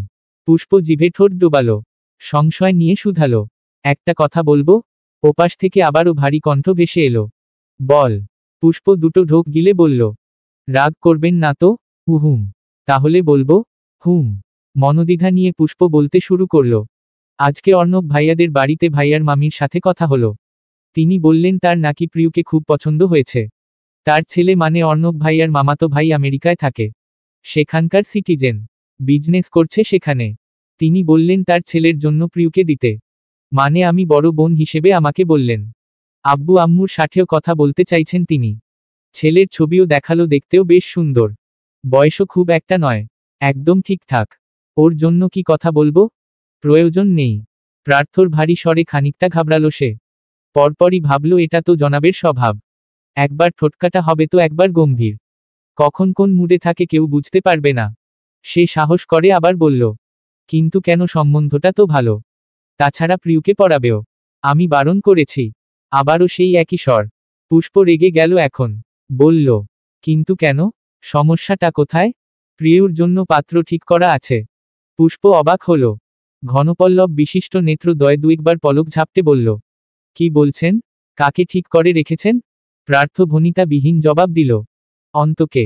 পুষ্প জিভে ঠোঁট ডোবালো। সংশয় নিয়ে শুধালো, একটা কথা বলবো? ওপাশ থেকে আবারও ভারী কণ্ঠ ভেসে এলো, বল। পুষ্প দুটো ঢোক গিলে বলল, রাগ করবেন না তো? উহুম। তাহলে বলবো। হুম। মনোদ্বিধা নিয়ে পুষ্প বলতে শুরু করল, আজকে অর্ণব ভাইয়াদের বাড়িতে ভাইয়ার মামির সাথে কথা হলো। তিনি বললেন তার নাকি প্রিয়কে খুব পছন্দ হয়েছে। তার ছেলে মানে অর্ণব ভাইয়ার মামাতো ভাই আমেরিকায় থাকে। সেখানকার সিটিজেন। বিজনেস করছে সেখানে। তিনি বললেন তার ছেলের জন্য প্রিয়কে দিতে। মানে আমি বড় বোন হিসেবে আমাকে বললেন। আব্বু আম্মুর সাথেও কথা বলতে চাইছেন তিনি। ছেলের ছবিও দেখালো, দেখতেও বেশ সুন্দর। বয়সও খুব একটা নয়। একদম ঠিকঠাক। ওর জন্য কি কথা বলবো? প্রয়োজন নেই। প্রার্থর ভারী স্বরে খানিকটা ঘাবড়ালো সে। পরপরই ভাবল, এটা তো জনাবের স্বভাব। একবার ঠোটকাটা হবে তো একবার গম্ভীর। কখন কোন মুডে থাকে কেউ বুঝতে পারবে না। সে সাহস করে আবার বলল, কিন্তু কেন, সম্বন্ধটা তো ভালো। তাছাড়া প্রিয়কে পড়াবেও। আমি বারণ করেছি। আবারও সেই একই স্বর। পুষ্প রেগে গেল এখন। বলল, কিন্তু কেন? সমস্যাটা কোথায়? প্রিয়র জন্য পাত্র ঠিক করা আছে। পুষ্প অবাক হল। ঘনপল্লব বিশিষ্ট নেত্রদ্বয় দুইবার পলক ঝাপটে বলল, কি বলছেন? কাকে ঠিক করে রেখেছেন? প্রার্থ ভনিতা বিহীন জবাব দিল, অন্তকে।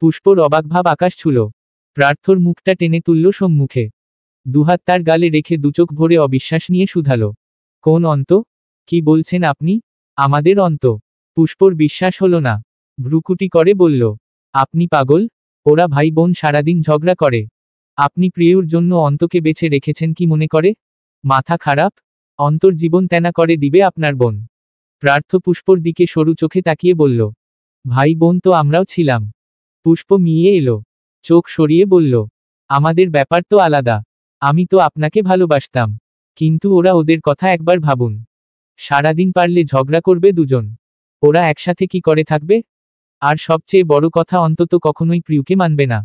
পুষ্পর অবাকভাব আকাশ ছুল। প্রার্থর মুখটা টেনে তুলল সম্মুখে। দুহাত তার গালে রেখে দুচোখ ভরে অবিশ্বাস নিয়ে শুধালো, কোন অন্ত? কি বলছেন আপনি? আমাদের অন্ত। পুষ্পর বিশ্বাস হল না। ভ্রুকুটি করে বলল, আপনি পাগল? ওরা ভাই বোন সারাদিন ঝগড়া করে। আপনি প্রিয়র জন্য অন্তকে বেছে রেখেছেন কি মনে করে? মাথা খারাপ? অন্তর জীবন তেনা করে দিবে আপনার বোন। প্রার্থ পুষ্পর দিকে সরু চোখে তাকিয়ে বলল, ভাই বোন তো আমরাও ছিলাম। পুষ্প মিয়ে এলো। চোখ সরিয়ে বলল, আমাদের ব্যাপার তো আলাদা। আমি তো আপনাকে ভালোবাসতাম। কিন্তু ওরা, ওদের কথা একবার ভাবুন। সারাদিন পারলে ঝগড়া করবে দুজন। ওরা একসাথে কি করে থাকবে? আর সবচেয়ে বড় কথা, অন্তত কখনোই প্রিয়কে মানবে না।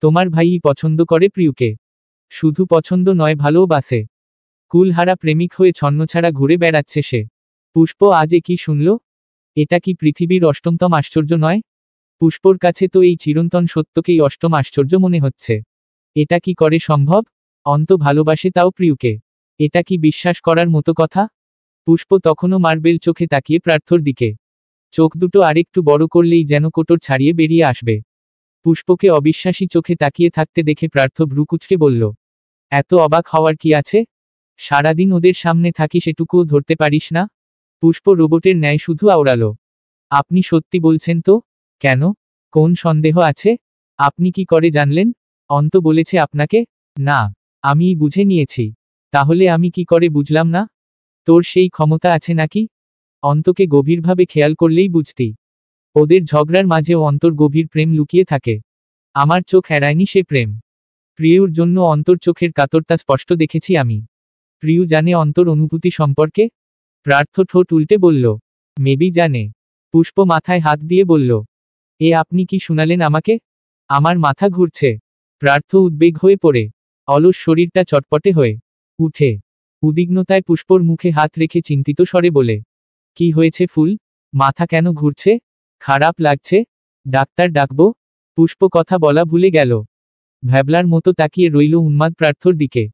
তোমার ভাইই পছন্দ করে প্রিয়কে। শুধু পছন্দ নয়, ভালোবাসে। কুলহারা প্রেমিক হয়ে ছন্নছাড়া ঘুরে বেড়াচ্ছে সে। পুষ্প আজ কি শুনল? এটা কি পৃথিবীর অষ্টমতম আশ্চর্য নয়? পুষ্পর কাছে তো এই চিরন্তন সত্যকেই অষ্টম আশ্চর্য মনে হচ্ছে। এটা কি করে সম্ভব? অন্ত ভালোবাসে, তাও প্রিয়কে। এটা কি বিশ্বাস করার মতো কথা? পুষ্প তখনও মার্বেল চোখে তাকিয়ে প্রার্থর দিকে। চোখ দুটো আরেকটু বড় করলেই যেন কোটর ছাড়িয়ে বেরিয়ে আসবে। পুষ্পকে অবিশ্বাসী চোখে তাকিয়ে থাকতে দেখে প্রার্থ ভ্রুকুচকে বলল, এত অবাক হওয়ার কি আছে? সারাদিন ওদের সামনে থাকি, সেটুকুও ধরতে পারিস না? পুষ্প রোবটের ন্যায় শুধু আওড়ালো। আপনি সত্যি বলছেন তো? কেন? কোন সন্দেহ আছে? আপনি কি করে জানলেন? অন্ত বলেছে আপনাকে? না, আমিই বুঝে নিয়েছি। তাহলে আমি কি করে বুঝলাম না? তোর সেই ক্ষমতা আছে নাকি? অন্তকে গভীরভাবে খেয়াল করলেই বুঝতি। ওদের ঝগড়ার মাঝেও অন্তর গভীর প্রেম লুকিয়ে থাকে। আমার চোখ এড়ায়নি সে প্রেম। প্রিয়ুর জন্য অন্তর চোখের কাতরতা স্পষ্ট দেখেছি আমি। প্রিয়ু জানে অন্তর অনুভূতি সম্পর্কে? প্রার্থ ঠোঁট উল্টে বলল, মেবি জানে। পুষ্প মাথায় হাত দিয়ে বলল, এ আপনি কি শুনালেন আমাকে? আমার মাথা ঘুরছে। প্রার্থ উদ্বেগ হয়ে পড়ে, অলস শরীরটা চটপটে হয়ে উঠে উদ্বিগ্নতায় পুষ্পর মুখে হাত রেখে চিন্তিত স্বরে বলে, কি হয়েছে ফুল? মাথা কেন ঘুরছে? খারাপ লাগছে? ডাক্তার ডাকবো? পুষ্প কথা বলা ভুলে গেল। ভ্যাবলার মতো তাকিয়ে রইল উন্মাদ প্রার্থর দিকে।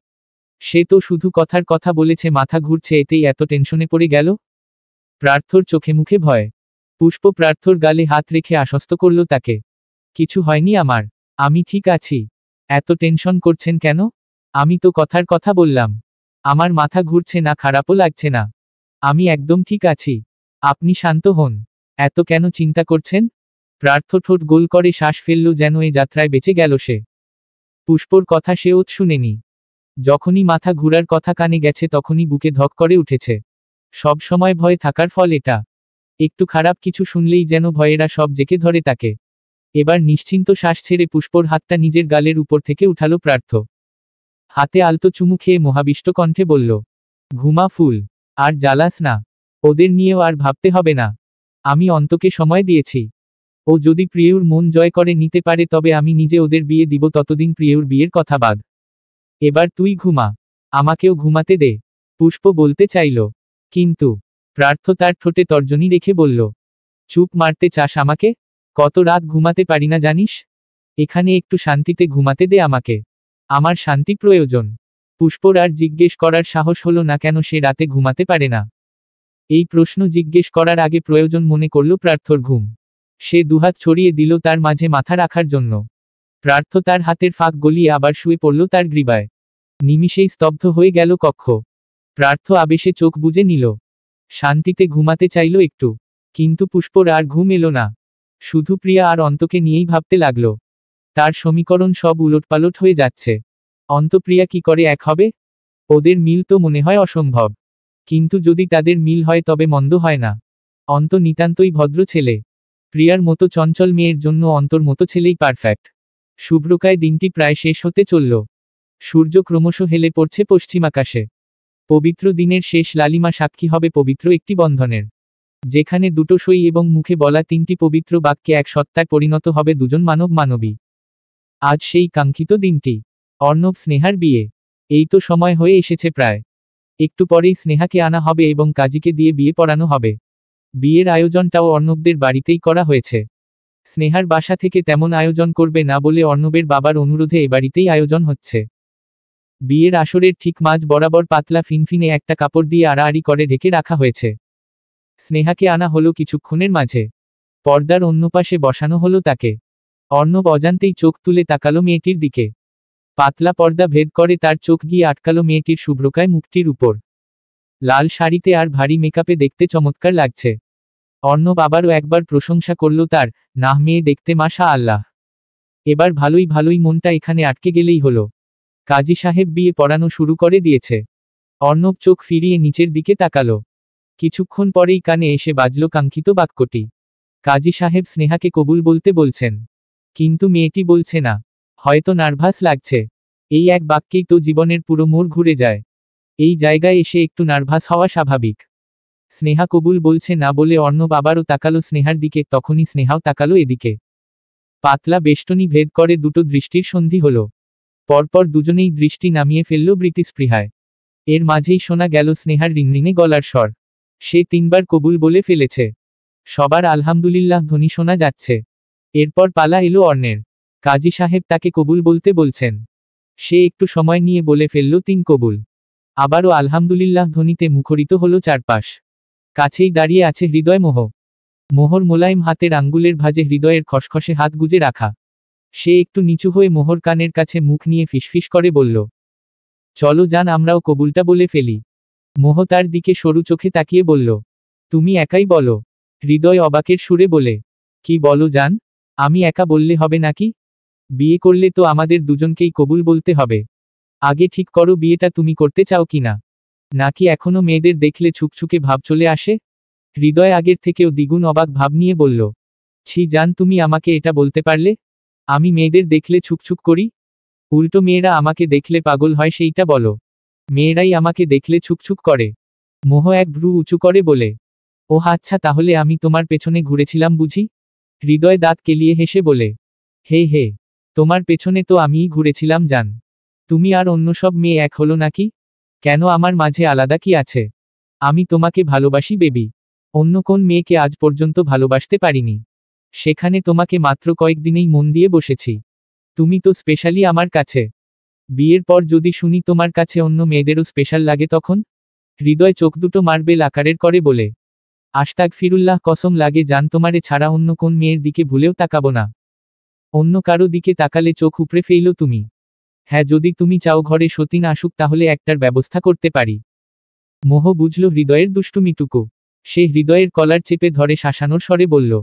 সে তো শুধু কথার কথা বলেছে মাথা ঘুরছে, এতেই এত টেনশনে পড়ে গেল। প্রার্থর চোখে মুখে ভয়। পুষ্প প্রার্থর গালে হাত রেখে আশ্বস্ত করল তাকে, কিছু হয়নি আমার, আমি ঠিক আছি। এত টেনশন করছেন কেন? আমি তো কথার কথা বললাম। আমার মাথা ঘুরছে না, খারাপও লাগছে না। আমি একদম ঠিক আছি। আপনি শান্ত হন। এত কেন চিন্তা করছেন? প্রার্থ ঠোঁট গোল করে শ্বাস ফেলল, যেন এ যাত্রায় বেঁচে গেল সে। পুষ্পর কথা সে ওত শুনেনি। যখনই মাথা ঘুরার কথা কানে গেছে তখনই বুকে ধক করে উঠেছে। সব সময় ভয় থাকার ফল এটা। একটু খারাপ কিছু শুনলেই যেন ভয়েরা সব জেকে ধরে তাকে। এবার নিশ্চিন্ত শ্বাস ছেড়ে পুষ্পর হাতটা নিজের গালের উপর থেকে উঠালো প্রার্থ। হাতে আলতো চুমু খেয়ে মহাবিষ্ট কণ্ঠে বলল, ঘুমা ফুল, আর জ্বালাস না। ওদের নিয়েও আর ভাবতে হবে না। আমি অন্তকে সময় দিয়েছি। ও যদি প্রিয়ুর মন জয় করে নিতে পারে তবে আমি নিজে ওদের বিয়ে দিব, ততদিন প্রিয়ুর বিয়ের কথা বাদ। এবার তুই ঘুমা, আমাকেও ঘুমাতে দে। পুষ্প বলতে চাইল, কিন্তু প্রার্থ তার ঠোঁটে তর্জনী রেখে বলল, চুপ মারতে চাস আমাকে? কত রাত ঘুমাতে পারি না জানিস? এখানে একটু শান্তিতে ঘুমাতে দে আমাকে। আমার শান্তি প্রয়োজন। পুষ্পর আর জিজ্ঞেস করার সাহস হলো না কেন সে রাতে ঘুমাতে পারে না। এই প্রশ্ন জিজ্ঞেস করার আগে প্রয়োজন মনে করল প্রার্থর ঘুম। সে দুহাত ছড়িয়ে দিল তার মাঝে মাথা রাখার জন্য। প্রার্থ তার হাতের ফাঁক গলিয়ে আবার শুয়ে পড়ল তার গ্রীবায়। নিমিষেই স্তব্ধ হয়ে গেল কক্ষ। প্রার্থ আবেশে চোখ বুজে নিল। শান্তিতে ঘুমাতে চাইল একটু। কিন্তু পুষ্পর আর ঘুম এলো না। শুধু প্রিয়া আর অন্তকে নিয়েই ভাবতে লাগল। তার সমীকরণ সব উলটপালট হয়ে যাচ্ছে। অন্ত প্রিয়া কি করে এক হবে? ওদের মিল তো মনে হয় অসম্ভব। কিন্তু যদি তাদের মিল হয় তবে মন্দ হয় না। অন্ত নিতান্তই ভদ্র ছেলে। প্রিয়ার মতো চঞ্চল মেয়ের জন্য অন্তর মতো ছেলেই পারফেক্ট। শুভ্রকায় দিনটি প্রায় শেষ হতে চলল। সূর্য ক্রমশ হেলে পড়ছে পশ্চিমাকাশে। পবিত্র দিনের শেষ লালিমা সাক্ষী হবে পবিত্র একটি বন্ধনের, যেখানে দুটো সই এবং মুখে বলা তিনটি পবিত্র বাক্যে এক সত্তায় পরিণত হবে দুজন মানব মানবী। আজ সেই কাঙ্ক্ষিত দিনটি। অর্ণব স্নেহার বিয়ে। এই তো সময় হয়ে এসেছে প্রায়। একটু পরেই স্নেহাকে আনা হবে এবং কাজীকে দিয়ে বিয়ে পড়ানো হবে। বিয়ের আয়োজনটাও অর্ণবদের বাড়িতেই করা হয়েছে। স্নেহার বাসা থেকে তেমন আয়োজন করবে না বলে অর্ণবের বাবার অনুরোধে এ বাড়িতেই আয়োজন হচ্ছে। বিয়ের আসরের ঠিক মাঝ বরাবর পাতলা ফিনফিনে একটা কাপড় দিয়ে আড়াআড়ি করে ঢেকে রাখা হয়েছে। স্নেহাকে আনা হলো কিছুক্ষণের মাঝে। পর্দার অন্য পাশে বসানো হলো তাকে। অর্ণব অজান্তেই চোখ তুলে তাকালো মেয়েটির দিকে। পাতলা পর্দা ভেদ করে তার চোখ গিয়ে আটকালো মেয়েটির শুভ্রকায় মুখটির উপর। লাল শাড়িতে আর ভারী মেকআপে দেখতে চমৎকার লাগছে। অর্ণব আবারও একবার প্রশংসা করল তার, নাহ মেয়ে দেখতে মাশা আল্লাহ। এবার ভালোই ভালোই মনটা এখানে আটকে গেলেই হলো। কাজী সাহেব বিয়ে পড়ানো শুরু করে দিয়েছে। অর্ণব চোখ ফিরিয়ে নিচের দিকে তাকালো। কিছুক্ষণ পরেই কানে এসে বাজল কাঙ্ক্ষিত বাক্যটি। কাজী সাহেব স্নেহাকে কবুল বলতে বলছেন। কিন্তু মেয়েটি বলছে না। হয়তো নার্ভাস লাগছে। এই এক বাক্যেই তো জীবনের পুরো মোড় ঘুরে যায়। এই জায়গায় এসে একটু নার্ভাস হওয়া স্বাভাবিক। স্নেহা কবুল বলছে না বলে অর্ণব আবারও তাকালো স্নেহার দিকে, তখনই স্নেহাও তাকালো এদিকে। পাতলা বেষ্টনী ভেদ করে দুটো দৃষ্টির সন্ধি হলো। পরপর দুজনেই দৃষ্টি নামিয়ে ফেলল বৃতিস্পৃহায়। এর মাঝেই শোনা গেল স্নেহার রিংরিঙে গলার স্বর। সে তিনবার কবুল বলে ফেলেছে। সবার আলহামদুলিল্লাহ ধ্বনি শোনা যাচ্ছে। এরপর পালা এলো অর্ণের। কাজী সাহেব তাকে কবুল বলতে বলছেন। সে একটু সময় নিয়ে বলে ফেলল তিন কবুল। আবারও আলহামদুলিল্লাহ ধ্বনিতে মুখরিত হলো চারপাশ। কাছেই দাঁড়িয়ে আছে হৃদয় মোহ। মোহর মোলায়েম হাতের আঙ্গুলের ভাঁজে হৃদয়ের খসখসে হাত গুজে রাখা। সে একটু নিচু হয়ে মোহর কানের কাছে মুখ নিয়ে ফিসফিস করে বলল, চলো যান আমরাও কবুলটা বলে ফেলি। মোহ তার দিকে সরু চোখে তাকিয়ে বলল, তুমি একাই বলো। হৃদয় অবাকের সুরে বলে, কি বলো জান? আমি একা বললে হবে নাকি? বিয়ে করলে তো আমাদের দুজনকেই কবুল বলতে হবে। আগে ঠিক করো বিয়েটা তুমি করতে চাও কিনা, নাকি এখনো মেয়েদের দেখলে ছুকছুকে ভাব চলে আসে? হৃদয় আগের থেকেও দ্বিগুণ অবাক ভাব নিয়ে বলল, ছি জান, তুমি আমাকে এটা বলতে পারলে? আমি মেয়েদের দেখলে ছুকছুক করি? উল্টো মেয়েরা আমাকে দেখলে পাগল হয় সেইটা বলো। মেয়েরাই আমাকে দেখলে ছুকছুক করে। মোহ এক ভ্রু উঁচু করে বলে, ও আচ্ছা, তাহলে আমি তোমার পেছনে ঘুরেছিলাম বুঝি? হৃদয় দাঁত কেলিয়ে হেসে বলে, হে হে, তোমার পেছনে তো আমিই ঘুরেছিলাম জান। তুমি আর অন্য সব মেয়ে এক হলো নাকি? কেন, আমার মাঝে আলাদা কি আছে? আমি তোমাকে ভালোবাসি বেবি। অন্য কোন মেয়েকে আজ পর্যন্ত ভালোবাসতে পারিনি। সেখানে তোমাকে মাত্র কয়েকদিনেই মন দিয়ে বসেছি। তুমি তো স্পেশালি আমার কাছে। বিয়ের পর যদি শুনি তোমার কাছে অন্য মেয়েদেরও স্পেশাল লাগে তখন? হৃদয় চোখ দুটো মার্বেল আকারের করে বলে, আস্তাগফিরুল্লাহ, কসম লাগে জান, তোমারে ছাড়া অন্য কোন মেয়ের দিকে ভুলেও তাকাবো না। অন্য কারো দিকে তাকালে চোখ উপড়ে ফেইলো তুমি। হ্যাঁ, যদি তুমি চাও ঘরে সতীন আসুক তাহলে একটার ব্যবস্থা করতে পারি। মোহ বুঝল হৃদয়ের দুষ্টুমিটুকু। সে হৃদয়ের কলার চেপে ধরে শাসানোর স্বরে বলল,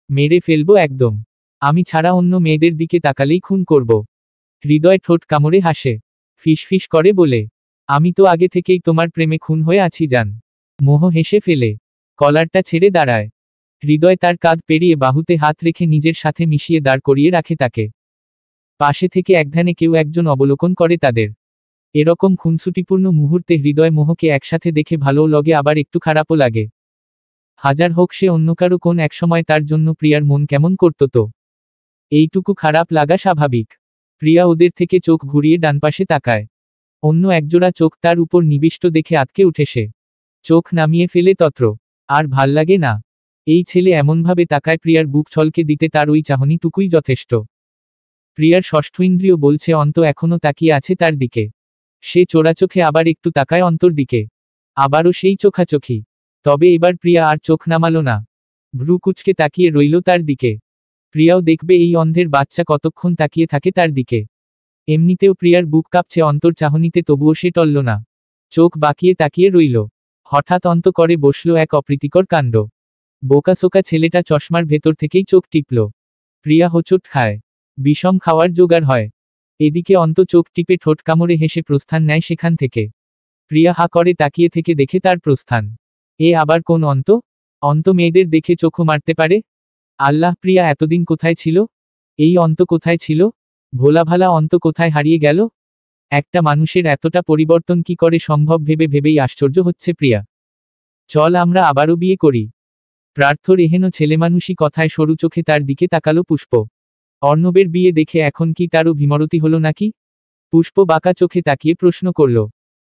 মেরে ফেলবো একদম। আমি ছাড়া অন্য মেয়েদের দিকে তাকালেই খুন করব। হৃদয় ঠোঁট কামড়ে হাসে, ফিসফিস করে বলে, আমি তো আগে থেকেই তোমার প্রেমে খুন হয়ে আছি জান। মোহ হেসে ফেলে কলারটা ছেড়ে দাঁড়ায়। হৃদয় তার কাঁধ পেরিয়ে বাহুতে হাত রেখে নিজের সাথে মিশিয়ে দাঁড় করিয়ে রাখে তাকে। পাশে থেকে একধানে কেউ একজন অবলোকন করে তাদের। এরকম খুনসুটিপূর্ণ মুহূর্তে হৃদয় মোহকে একসাথে দেখে ভালোও লাগে, আবার একটু খারাপও লাগে। হাজার হোক সে অন্য কারো কোন একসময় তার জন্য প্রিয়ার মন কেমন করত তো। এইটুকু খারাপ লাগা স্বাভাবিক। প্রিয়া ওদের থেকে চোখ ঘুরিয়ে ডানপাশে তাকায়। অন্য একজোড়া চোখ তার উপর নিবিষ্ট দেখে আঁতকে উঠে সে। চোখ নামিয়ে ফেলে তত্র। আর ভাল্লাগে না। এই ছেলে এমনভাবে তাকায়, প্রিয়ার বুক ছলকে দিতে তার ওই চাহনিটুকুই যথেষ্ট। প্রিয়ার ষষ্ঠ ইন্দ্রিয় বলছে অন্ত এখনো তাকিয়ে আছে তার দিকে। সে চোরাচোখে আবার একটু তাকায় অন্তর দিকে। আবারও সেই চোখাচোখি। তবে এবার প্রিয়া আর চোখ নামালো না। ভ্রু কুচকে তাকিয়ে রইল তার দিকে। প্রিয়াও দেখবে এই অন্ধের বাচ্চা কতক্ষণ তাকিয়ে থাকে তার দিকে। এমনিতেও প্রিয়ার বুক কাঁপছে অন্তর চাহনিতে, তবুও সে টলল না। চোখ বাঁকিয়ে তাকিয়ে রইল। হঠাৎ অন্ত করে বসল এক অপ্রীতিকর কাণ্ড। বোকাসোকা ছেলেটা চশমার ভেতর থেকেই চোখ টিপল। প্রিয়া হোঁচট খায়। বিষম খাওয়ার জোগাড় হয়। এদিকে অন্ত চোখ টিপে ঠোঁট কামড়ে হেসে প্রস্থান নেয় সেখান থেকে। প্রিয়া হা করে তাকিয়ে থেকে দেখে তার প্রস্থান। এ আবার কোন অন্ত? অন্ত মেয়েদের দেখে চোখও মারতে পারে? আল্লাহ, প্রিয়া এতদিন কোথায় ছিল? এই অন্ত কোথায় ছিল? ভোলাভালা অন্ত কোথায় হারিয়ে গেল? একটা মানুষের এতটা পরিবর্তন কি করে সম্ভব ভেবে ভেবেই আশ্চর্য হচ্ছে প্রিয়া। চল আমরা আবারও বিয়ে করি। প্রার্থর এহেন ছেলেমানুষি কথায় সরু চোখে তার দিকে তাকালো পুষ্প। অর্ণবের বিয়ে দেখে এখন কি তারও ভীমরতি হলো নাকি? পুষ্প বাঁকা চোখে তাকিয়ে প্রশ্ন করল,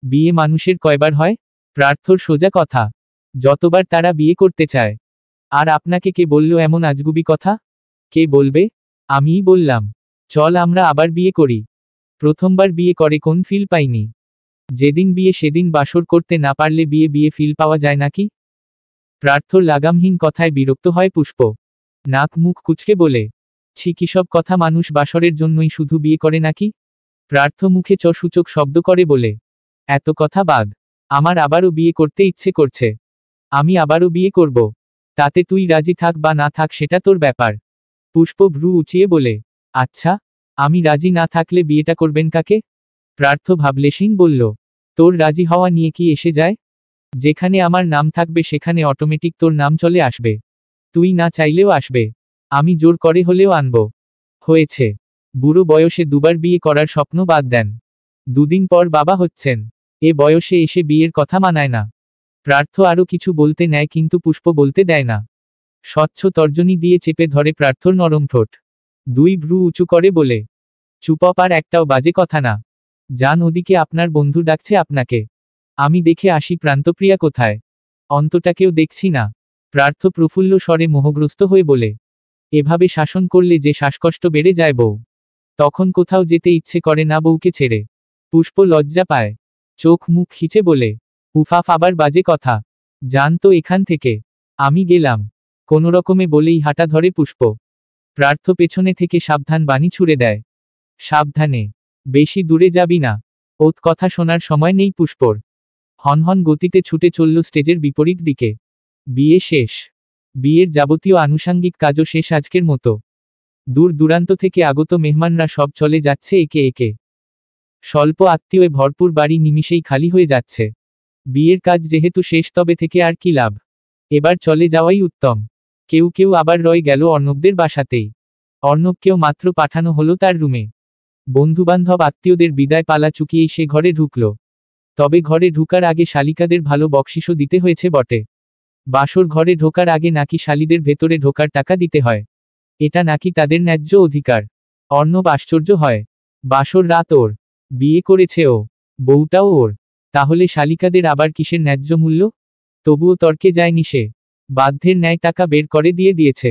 বিয়ে মানুষের কয়বার হয়? প্রার্থর সোজা কথা, যতবার তারা বিয়ে করতে চায়। আর আপনাকে কে বলল এমন আজগুবি কথা? কে বলবে? আমিই বললাম। চল আমরা আবার বিয়ে করি। প্রথমবার বিয়ে করে কোন ফিল পাইনি। যেদিন বিয়ে সেদিন বাসর করতে না পারলে বিয়ে বিয়ে ফিল পাওয়া যায় নাকি? প্রার্থর লাগামহীন কথায় বিরক্ত হয় পুষ্প। নাক মুখ কুচকে বলে, ছি, কিসব কথা, মানুষ বাসরের জন্যই শুধু বিয়ে করে নাকি? প্রার্থ মুখে সূচক শব্দ করে বলে, এত কথা বাদ। আমার আবারও বিয়ে করতে ইচ্ছে করছে। আমি আবারও বিয়ে করব। তাতে তুই রাজি থাক বা না থাক সেটা তোর ব্যাপার। পুষ্প ভ্রু উঁচিয়ে বলে, আচ্ছা, আমি রাজি না থাকলে বিয়েটা করবেন কাকে? প্রার্থ ভাবলেশীন বলল, তোর রাজি হওয়া নিয়ে কি এসে যায়? যেখানে আমার নাম থাকবে সেখানে অটোমেটিক তোর নাম চলে আসবে। তুই না চাইলেও আসবে। আমি জোর করে হলেও আনব। হয়েছে। বুড়ো বয়সে দুবার বিয়ে করার স্বপ্ন বাদ দেন। দুদিন পর বাবা হচ্ছেন। এ বয়সে এসে বিয়ের কথা মানায় না। প্রার্থ আরও কিছু বলতে নেয় কিন্তু পুষ্প বলতে দেয় না। স্বচ্ছ তর্জনী দিয়ে চেপে ধরে প্রার্থর নরম ঠোঁট। দুই ভ্রু উঁচু করে বলে, চুপপ, আর একটাও বাজে কথা না। যান, ওদিকে আপনার বন্ধু ডাকছে আপনাকে। আমি দেখে আসি প্রান্তপ্রিয়া কোথায়। অন্তটাকেও দেখছি না। প্রার্থ প্রফুল্ল স্বরে মোহগ্রস্ত হয়ে বলে, এভাবে শাসন করলে যে শ্বাসকষ্ট বেড়ে যায় বউ। তখন কোথাও যেতে ইচ্ছে করে না বউকে ছেড়ে। পুষ্প লজ্জা পায়। চোখ মুখ খিচে বলে, উফাফ, আবার বাজে কথা। যান তো এখান থেকে। আমি গেলাম। কোনোরকমে বলেই হাঁটা ধরে পুষ্প। প্রার্থ পেছনে থেকে সাবধান বাণী ছুড়ে দেয়, সাবধানে, বেশি দূরে যাবি না। ওত কথা শোনার সময় নেই পুষ্পর। হনহন গতিতে ছুটে চলল স্টেজের বিপরীত দিকে। বিয়ে শেষ। বিয়ের যাবতীয় আনুষাঙ্গিক কাজও শেষ আজকের মতো। দূর দূরান্ত থেকে আগত মেহমানরা সব চলে যাচ্ছে একে একে। স্বল্প আত্মীয় ভরপুর বাড়ি নিমিষেই খালি হয়ে যাচ্ছে। বিয়ের কাজ যেহেতু শেষ, তবে থেকে আর কি লাভ, এবার চলে যাওয়াই উত্তম। কেউ কেউ আবার রয়ে গেল অর্ণবদের বাসাতেই। অর্ণবকেও মাত্র পাঠানো হলো তার রুমে। বন্ধুবান্ধব আত্মীয়দের বিদায় পালা চুকিয়েই সে ঘরে ঢুকল। তবে ঘরে ঢুকার আগে শালিকাদের ভালো বকশিশও দিতে হয়েছে বটে। বাসর ঘরে ঢোকার আগে নাকি শালিদের ভেতরে ঢোকার টাকা দিতে হয়, এটা নাকি তাদের ন্যায্য অধিকার। অর্ণব আশ্চর্য হয়। বাসর রাত ওর, বিয়ে করেছে ও, বউটাও ওর, তাহলে শালিকাদের আবার কিসের ন্যায্য মূল্য? তবুও তর্কে যায়নি সে। বাধ্যের ন্যায় টাকা বের করে দিয়েছে।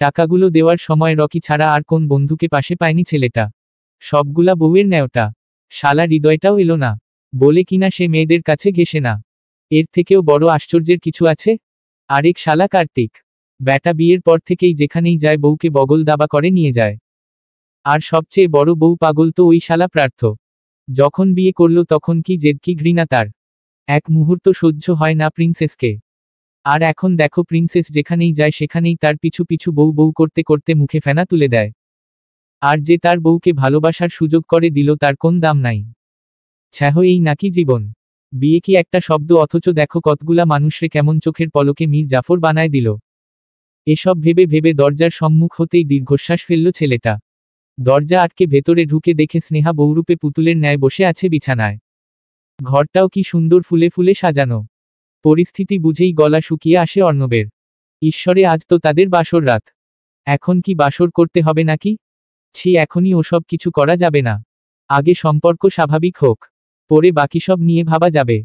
টাকাগুলো দেওয়ার সময় রকি ছাড়া আর কোন বন্ধুকে পাশে পায়নি ছেলেটা। সবগুলা বউয়ের ন্যায়টা। শালা হৃদয়টাও এলো না, বলে কিনা সে মেয়েদের কাছে ঘেসে না। এর থেকেও বড় আশ্চর্যের কিছু আছে। আরেক শালা কার্তিক, ব্যাটা বিয়ের পর থেকেই যেখানেই যায় বউকে বগল দাবা করে নিয়ে যায়। আর সবচেয়ে বড় বউ পাগল তো ওই শালা পার্থ। যখন বিয়ে করলো তখন কি জেদ কি ঘৃণা তার, এক মুহূর্ত সহ্য হয় না প্রিন্সেসকে। আর এখন দেখো প্রিন্সেস যেখানেই যায় সেখানেই তার পিছু পিছু বউ বউ করতে করতে মুখে ফেনা তুলে দেয়। আর যে তার বউকে ভালোবাসার সুযোগ করে দিল তার কোন দাম নাই। ছ্যাহ, এই নাকি জীবন? বিয়ে কি একটা শব্দ, অথচ দেখো কতগুলা মানুষরে কেমন চোখের পলকে মীর জাফর বানায় দিল। এসব ভেবে ভেবে দরজার সম্মুখ হতেই দীর্ঘশ্বাস ফেলল ছেলেটা। দরজা আটকে ভেতরে ঢুকে দেখে স্নেহা বহুরূপে পুতুলের ন্যায় বসে আছে বিছানায়। ঘরটাও কি সুন্দর ফুলে ফুলে সাজানো। পরিস্থিতি বুঝেই গলা শুকিয়ে আসে অর্ণবের। ঈশ্বরে, আজ তো তাদের বাসর রাত, এখন কি বাসর করতে হবে নাকি? ছি, এখনই ওসব কিছু করা যাবে না। আগে সম্পর্ক স্বাভাবিক হোক, পরে বাকি সব নিয়ে ভাবা যাবে।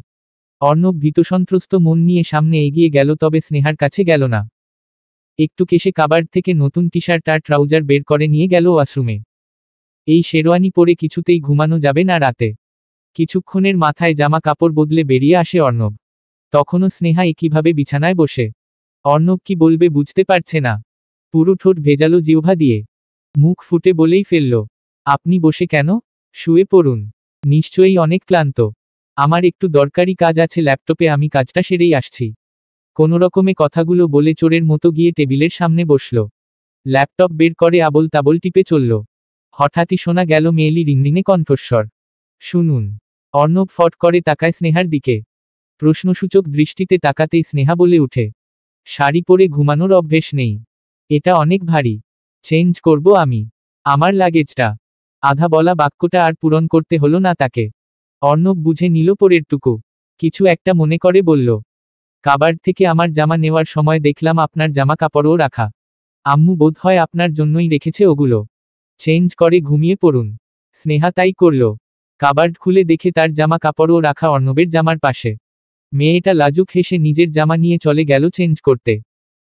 অর্ণব ভীতসন্ত্রস্ত মন নিয়ে সামনে এগিয়ে গেল, তবে স্নেহার কাছে গেল না। একটু কেশে কাবার্ড থেকে নতুন টি শার্ট আর ট্রাউজার বের করে নিয়ে গেল ওয়াশরুমে। এই শেরওয়ানি পরে কিছুতেই ঘুমানো যাবে না রাতে। কিছুক্ষণের মাথায় জামা কাপড় বদলে বেরিয়ে আসে অর্ণব। তখনও স্নেহা একইভাবে বিছানায় বসে। অর্ণব কি বলবে বুঝতে পারছে না। পুরো ঠোঁট ভেজালো জিহ্বা দিয়ে। মুখ ফুটে বলেই ফেলল, আপনি বসে কেন? শুয়ে পড়ুন, নিশ্চয়ই অনেক ক্লান্ত। আমার একটু দরকারি কাজ আছে ল্যাপটপে, আমি কাজটা সেরেই আসছি। কোনোরকমে কথাগুলো বলে চোরের মতো গিয়ে টেবিলের সামনে বসল। ল্যাপটপ বের করে আবোল তাবোল টিপে চলল। হঠাৎই শোনা গেল মেয়েলি রিংরিংয়ে কণ্ঠস্বর। শুনুন। অর্ণব ফট করে তাকায় স্নেহার দিকে। প্রশ্নসূচক দৃষ্টিতে তাকাতেই স্নেহা বলে উঠে, শাড়ি পরে ঘুমানোর অভ্যেস নেই, এটা অনেক ভারী, চেঞ্জ করব আমি। আমার লাগেজটা। আধা বলা বাক্যটা আর পূরণ করতে হলো না তাকে। অর্ণব বুঝে নিল পরেরটুকু। কিছু একটা মনে করে বলল, কাবার্ড থেকে আমার জামা নেওয়ার সময় দেখলাম আপনার জামা কাপড়ও রাখা। আম্মু বোধ হয় আপনার জন্যই রেখেছে ওগুলো। চেঞ্জ করে ঘুমিয়ে পড়ুন। স্নেহা তাই করল। কাবার্ড খুলে দেখে তার জামা কাপড়ও রাখা অর্ণবের জামার পাশে। মেয়েটা লাজুক হেসে নিজের জামা নিয়ে চলে গেল চেঞ্জ করতে।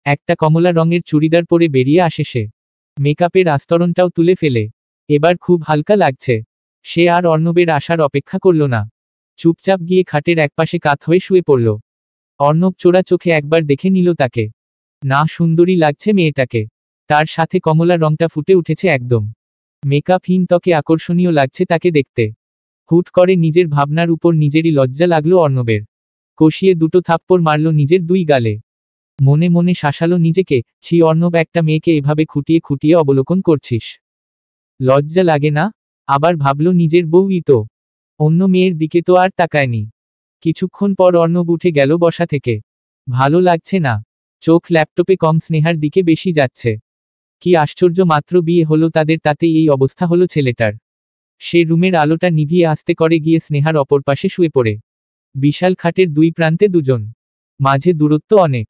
একটা কমলা রঙের চুড়িদার পরে বেরিয়ে আসে সে। মেকআপের আস্তরণটাও তুলে ফেলে। এবার খুব হালকা লাগছে। সে আর অর্ণবের আসার অপেক্ষা করল না। চুপচাপ গিয়ে খাটের একপাশে কাত হয়ে শুয়ে পড়ল। অর্ণব চোরা চোখে একবার দেখে নিল তাকে। না, সুন্দরী লাগছে মেয়েটাকে। তার সাথে কমলা রংটা ফুটে উঠেছে একদম। মেকআপহীন ত্বকে আকর্ষণীয় লাগছে তাকে দেখতে। হুট করে নিজের ভাবনার উপর নিজেরই লজ্জা লাগলো অর্ণবের। কষিয়ে দুটো থাপ্পড় মারল নিজের দুই গালে। মনে মনে শাসালো নিজেকে, ছি অর্ণব, একটা মেয়েকে এভাবে খুঁটিয়ে খুঁটিয়ে অবলোকন করছিস, লজ্জা লাগে না? আবার ভাবল নিজের বউই তো, অন্য মেয়ের দিকে তো আর তাকায়নি। কিছুক্ষণ পর অর্ণব উঠে গেল বসা থেকে। ভালো লাগছে না। চোখ ল্যাপটপে কম, স্নেহার দিকে বেশি যাচ্ছে। কি আশ্চর্য, মাত্র বিয়ে হলো তাদের, তাতেই এই অবস্থা হলো ছেলেটার। সে রুমের আলোটা নিভিয়ে আস্তে করে গিয়ে স্নেহার অপর পাশে শুয়ে পড়ে। বিশাল খাটের দুই প্রান্তে দুজন, মাঝে দূরত্ব অনেক।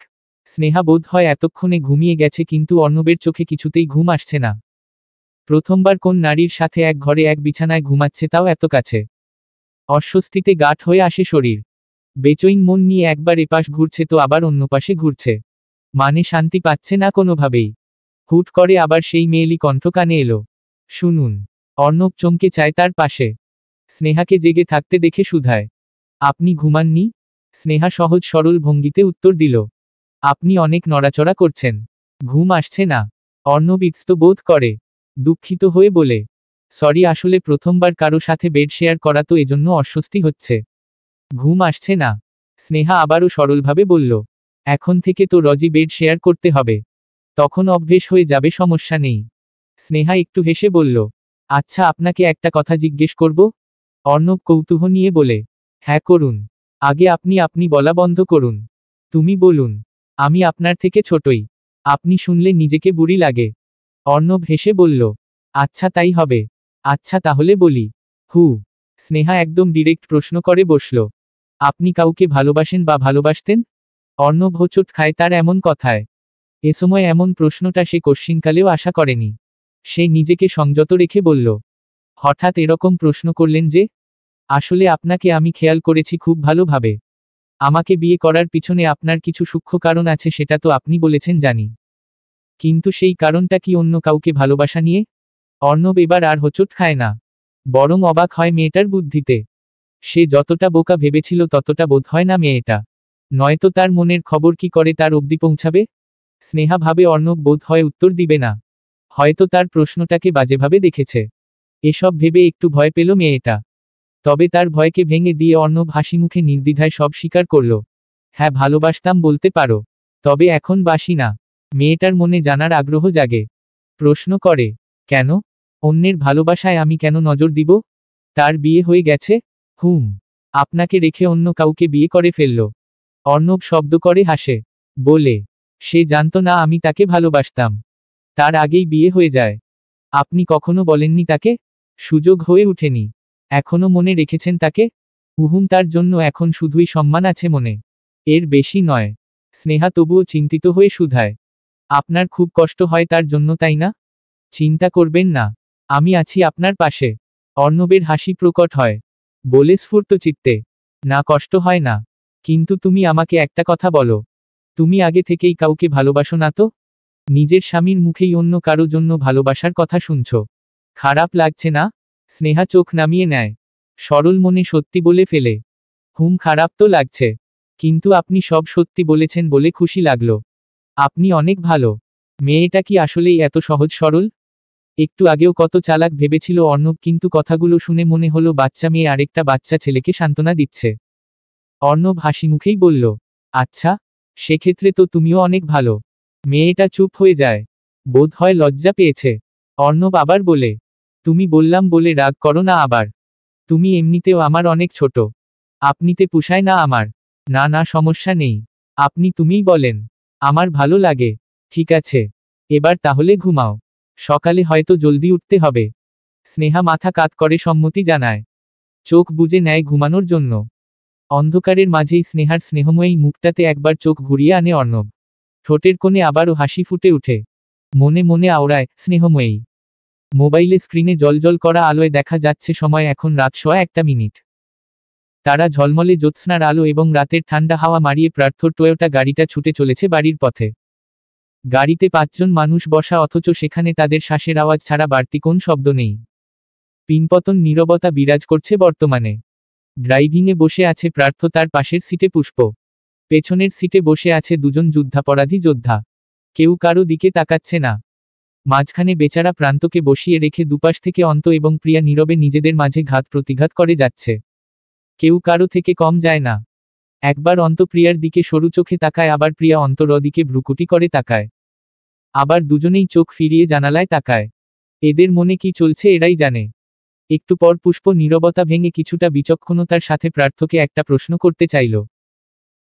স্নেহা বোধ হয় এতক্ষণে ঘুমিয়ে গেছে, কিন্তু অর্ণবের চোখে কিছুতেই ঘুম আসছে না। প্রথমবার কোন নারীর সাথে এক ঘরে এক বিছানায় ঘুমাচ্ছে, তাও এত কাছে। অস্বস্তিতে গাঢ় হয়ে আসে শরীর। বেচৈন মন নিয়ে একবার এপাশ ঘুরছে তো আবার অন্য পাশে ঘুরছে। মানে শান্তি পাচ্ছে না কোনোভাবেই। হুট করে আবার সেই মেয়েলি কণ্ঠ কানে এলো, শুনুন। অর্ণব চমকে চায় তার পাশে। স্নেহাকে জেগে থাকতে দেখে শুধায়, আপনি ঘুমাননি? স্নেহা সহজ সরল ভঙ্গিতে উত্তর দিল, আপনি অনেক নড়াচড়া করছেন, ঘুম আসছে না। অর্ণব ইতস্ত বোধ করে, দুঃখিত হয়ে বলে, সরি, আসলে প্রথমবার কারো সাথে বেড শেয়ার করা তো, এজন্য অস্বস্তি হচ্ছে। ঘুম আসছে না? স্নেহা আবারও সরলভাবে বলল, এখন থেকে তো রজি বেড শেয়ার করতে হবে। তখন অভ্যেস হয়ে যাবে, সমস্যা নেই। স্নেহা একটু হেসে বলল, আচ্ছা আপনাকে একটা কথা জিজ্ঞেস করব? অর্ণব কৌতূহল নিয়ে বলে, হ্যাঁ করুন। আগে আপনি আপনি বলা বন্ধ করুন। তুমি বলুন। আমি আপনার থেকে ছোটই। আপনি শুনলে নিজেকে বুড়ি লাগে। অর্ণব হেসে বলল, আচ্ছা তাই হবে। আচ্ছা তাহলে বলি। হু। স্নেহা একদম ডিরেক্ট প্রশ্ন করে বসল, আপনি কাউকে ভালোবাসেন বা ভালোবাসতেন? অর্ণব হোঁচট খায় তার এমন কথায়। এ সময় এমন প্রশ্নটা সে কশ্চিনকালেও আশা করেনি। সে নিজেকে সংযত রেখে বলল, হঠাৎ এরকম প্রশ্ন করলেন যে? আসলে আপনাকে আমি খেয়াল করেছি খুব ভালোভাবে। আমাকে বিয়ে করার পিছনে আপনার কিছু সূক্ষ্ম কারণ আছে, সেটা তো আপনি বলেছেন জানি। কিন্তু সেই কারণটা কি অন্য কাউকে ভালোবাসা নিয়ে? অর্ণব এবার আর হোঁচট খায় না, বরং অবাক হয় মেয়েটার বুদ্ধিতে। সে যতটা বোকা ভেবেছিল ততটা বোধ হয় না মেয়েটা। নয়তো তার মনের খবর কি করে তার অবধি পৌঁছাবে? স্নেহা ভাবে অর্ণব বোধ হয় উত্তর দিবে না। হয়তো তার প্রশ্নটাকে বাজেভাবে দেখেছে। এসব ভেবে একটু ভয় পেল মেয়েটা। তবে তার ভয়কে ভেঙে দিয়ে অর্ণব হাসিমুখে নির্দ্বিধায় সব স্বীকার করল। হ্যাঁ ভালোবাসতাম বলতে পারো। তবে এখন বাসি না। মেয়েটার মনে জানার আগ্রহ জাগে। প্রশ্ন করে, কেন? অন্যের ভালোবাসায় আমি কেন নজর দিব? তার বিয়ে হয়ে গেছে? হুম। আপনাকে রেখে অন্য কাউকে বিয়ে করে ফেলল। অর্ণব শব্দ করে হাসে। বলে, সে জানত না আমি তাকে ভালোবাসতাম। তার আগেই বিয়ে হয়ে যায়। আপনি কখনো বলেননি তাকে? সুযোগ হয়ে ওঠেনি। এখনো মনে রেখেছেন তাকে? উহুম, তার জন্য এখন শুধুই সম্মান আছে মনে। এর বেশি নয়। স্নেহা তবুও চিন্তিত হয়ে শুধায়, আপনার খুব কষ্ট হয় তার জন্য তাই না? চিন্তা করবেন না। আমি আছি আপনার পাশে। অর্ণবের হাসি প্রকট হয়। বলে স্ফূর্ত চিত্তে, না কষ্ট হয় না। কিন্তু তুমি আমাকে একটা কথা বলো, তুমি আগে থেকেই কাউকে ভালোবাসো না তো? নিজের স্বামীর মুখেই অন্য কারো জন্য ভালোবাসার কথা শুনছ। খারাপ লাগছে না? স্নেহা চোখ নামিয়ে নেয়। সরল মনে সত্যি বলে ফেলে, হুম খারাপ তো লাগছে। কিন্তু আপনি সব সত্যি বলেছেন বলে খুশি লাগলো। আপনি অনেক ভালো। মেয়েটা কি আসলেই এত সহজ সরল? একটু আগেও কত চালাক ভেবেছিল অর্ণব, কিন্তু কথাগুলো শুনে মনে হলো বাচ্চা মেয়ে আরেকটা বাচ্চা ছেলেকে সান্ত্বনা দিচ্ছে। অর্ণব হাসি মুখেই বলল, আচ্ছা, সেক্ষেত্রে তো তুমিও অনেক ভালো। মেয়েটা চুপ হয়ে যায়। বোধ হয় লজ্জা পেয়েছে। অর্ণব আবার বলে, তুমি বললাম বলে রাগ করো না আবার। তুমি এমনিতেও আমার অনেক ছোট। আপনিতে পুষায় না আমার। না না সমস্যা নেই। আপনি তুমিই বলেন। আমার ভালো লাগে। ঠিক আছে। এবার তাহলে ঘুমাও। সকালে হয়তো জলদি উঠতে হবে। স্নেহা মাথা কাত করে সম্মতি জানায়। চোখ বুজে নেয় ঘুমানোর জন্য। অন্ধকারের মাঝেই স্নেহার স্নেহময়ী মুখটাতে একবার চোখ ঘুরিয়ে আনে অর্ণব। ঠোঁটের কোণে আবারও হাসি ফুটে উঠে। মনে মনে আওড়ায়, স্নেহময়ী। মোবাইলে স্ক্রিনে জ্বলজ্বল করা আলোয় দেখা যাচ্ছে সময় এখন রাত 1:01। তারা ঝলমলে জ্যোৎস্নার আলো এবং রাতের ঠান্ডা হাওয়া মারিয়ে প্রার্থর টয়োটা গাড়িটা ছুটে চলেছে বাড়ির পথে। গাড়িতে 5জন মানুষ বসা, অথচ সেখানে তাদের শ্বাসের আওয়াজ ছাড়া বাড়তি কোন শব্দ নেই। পিনপতন নীরবতা বিরাজ করছে বর্তমানে। ড্রাইভিংয়ে বসে আছে প্রার্থ, তার পাশের সিটে পুষ্প। পেছনের সিটে বসে আছে দুজন যুদ্ধাপরাধী যোদ্ধা। কেউ কারো দিকে তাকাচ্ছে না। মাঝখানে বেচারা প্রান্তকে বসিয়ে রেখে দুপাশ থেকে অন্ত এবং প্রিয়া নীরবে নিজেদের মাঝে ঘাত প্রতিঘাত করে যাচ্ছে। কেউ কারো থেকে কম যায় না। একবার অন্ত প্রিয়ার দিকে সরু চোখে তাকায়, আবার প্রিয়া অন্তর দিকে ভ্রুকুটি করে তাকায়। আবার দুজনেই চোখ ফিরিয়ে জানালায় তাকায়। এদের মনে কি চলছে এরাই জানে। একটু পর পুষ্প নীরবতা ভেঙে কিছুটা বিচক্ষণতার সাথে প্রার্থকে একটা প্রশ্ন করতে চাইল।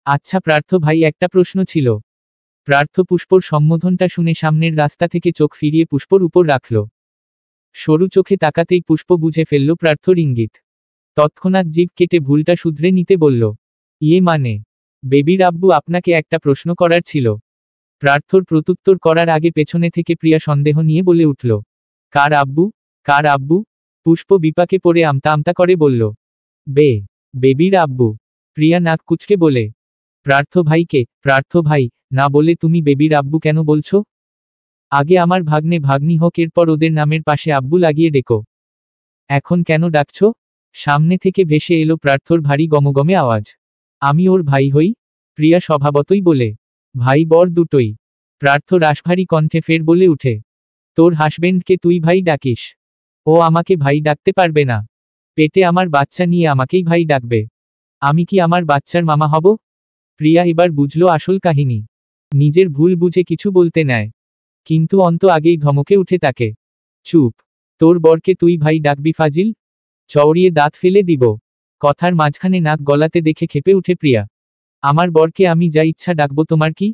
আচ্ছা প্রার্থ ভাই, একটা প্রশ্ন ছিল। প্রার্থ পুষ্পর সম্বোধনটা শুনে সামনের রাস্তা থেকে চোখ ফিরিয়ে পুষ্পর উপর রাখল। সরু চোখে তাকাতেই পুষ্প বুঝে ফেলল প্রার্থর ইঙ্গিত। তৎক্ষণাৎ জিভ কেটে ভুলটা শুধরে নিতে বলল, ইয়ে মানে, বেবির আব্বু আপনাকে একটা প্রশ্ন করার ছিল। প্রার্থর প্রত্যুত্তর করার আগে পেছনে থেকে প্রিয়া সন্দেহ নিয়ে বলে উঠল, কার আব্বু? কার আব্বু? পুষ্প বিপাকে পড়ে আমতা আমতা করে বলল, বেবির আব্বু। প্রিয়া নাক কুচকে বলে, প্রার্থ ভাইকে? প্রার্থ ভাই না বলে তুমি বেবির আব্বু কেন বলছো? আগে আমার ভাগ্নে ভাগ্নি হোক, এরপর ওদের নামের পাশে আব্বু লাগিয়ে ডেকো। এখন কেন ডাকছো? সামনে থেকে ভেসে এলো প্রার্থর ভারী গমগমে আওয়াজ। আমি ওর ভাই হই? প্রিয়া স্বভাবতই বলে, ভাই বর দুটোই। প্রার্থ রাশভারী কণ্ঠে ফের বলে উঠে, তোর হাসবেন্ডকে তুই ভাই ডাকিস? ও আমাকে ভাই ডাকতে পারবে না। পেটে আমার বাচ্চা নিয়ে আমাকেই ভাই ডাকবে। আমি কি আমার বাচ্চার মামা হব? প্রিয়া এবার বুঝল আসল কাহিনী। নিজের ভুল বুঝে কিছু বলতে নেয়, কিন্তু অন্ত আগেই ধমকে উঠে তাকে। চুপ! তোর বরকে তুই ভাই ডাকবি ফাজিল? চওড়িয়ে দাঁত ফেলে দিব। কথার মাঝখানে নাক গলাতে দেখে ক্ষেপে উঠে প্রিয়া। আমার বরকে আমি যা ইচ্ছা ডাকবো, তোমার কি?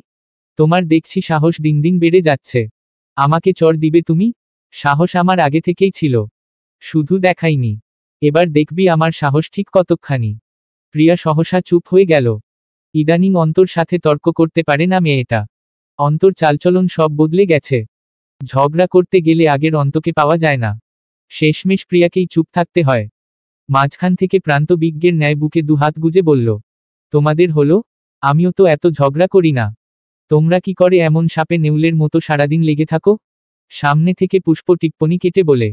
তোমার দেখছি সাহস দিন দিন বেড়ে যাচ্ছে। আমাকে চড় দিবে তুমি? সাহস আমার আগে থেকেই ছিল, শুধু দেখাইনি। এবার দেখবি আমার সাহস ঠিক কতখানি। প্রিয়া সহসা চুপ হয়ে গেল। ইদানিং অন্তর সাথে তর্ক করতে পারে না মেয়েটা। অন্তর চালচলন সব বদলে গেছে। ঝগড়া করতে গেলে আগের অন্তকে পাওয়া যায় না। শেষমেশ প্রিয়াকেই চুপ থাকতে হয়। মাঝখান থেকে প্রান্ত বিজ্ঞের ন্যায় বুকে দুহাত গুজে বলল, তোমাদের হলো? আমিও তো এত ঝগড়া করি না। তোমরা কি করে এমন সাপে নেউলের মতো সারাদিন লেগে থাকো? সামনে থেকে পুষ্প টিপ্পনি কেটে বলে,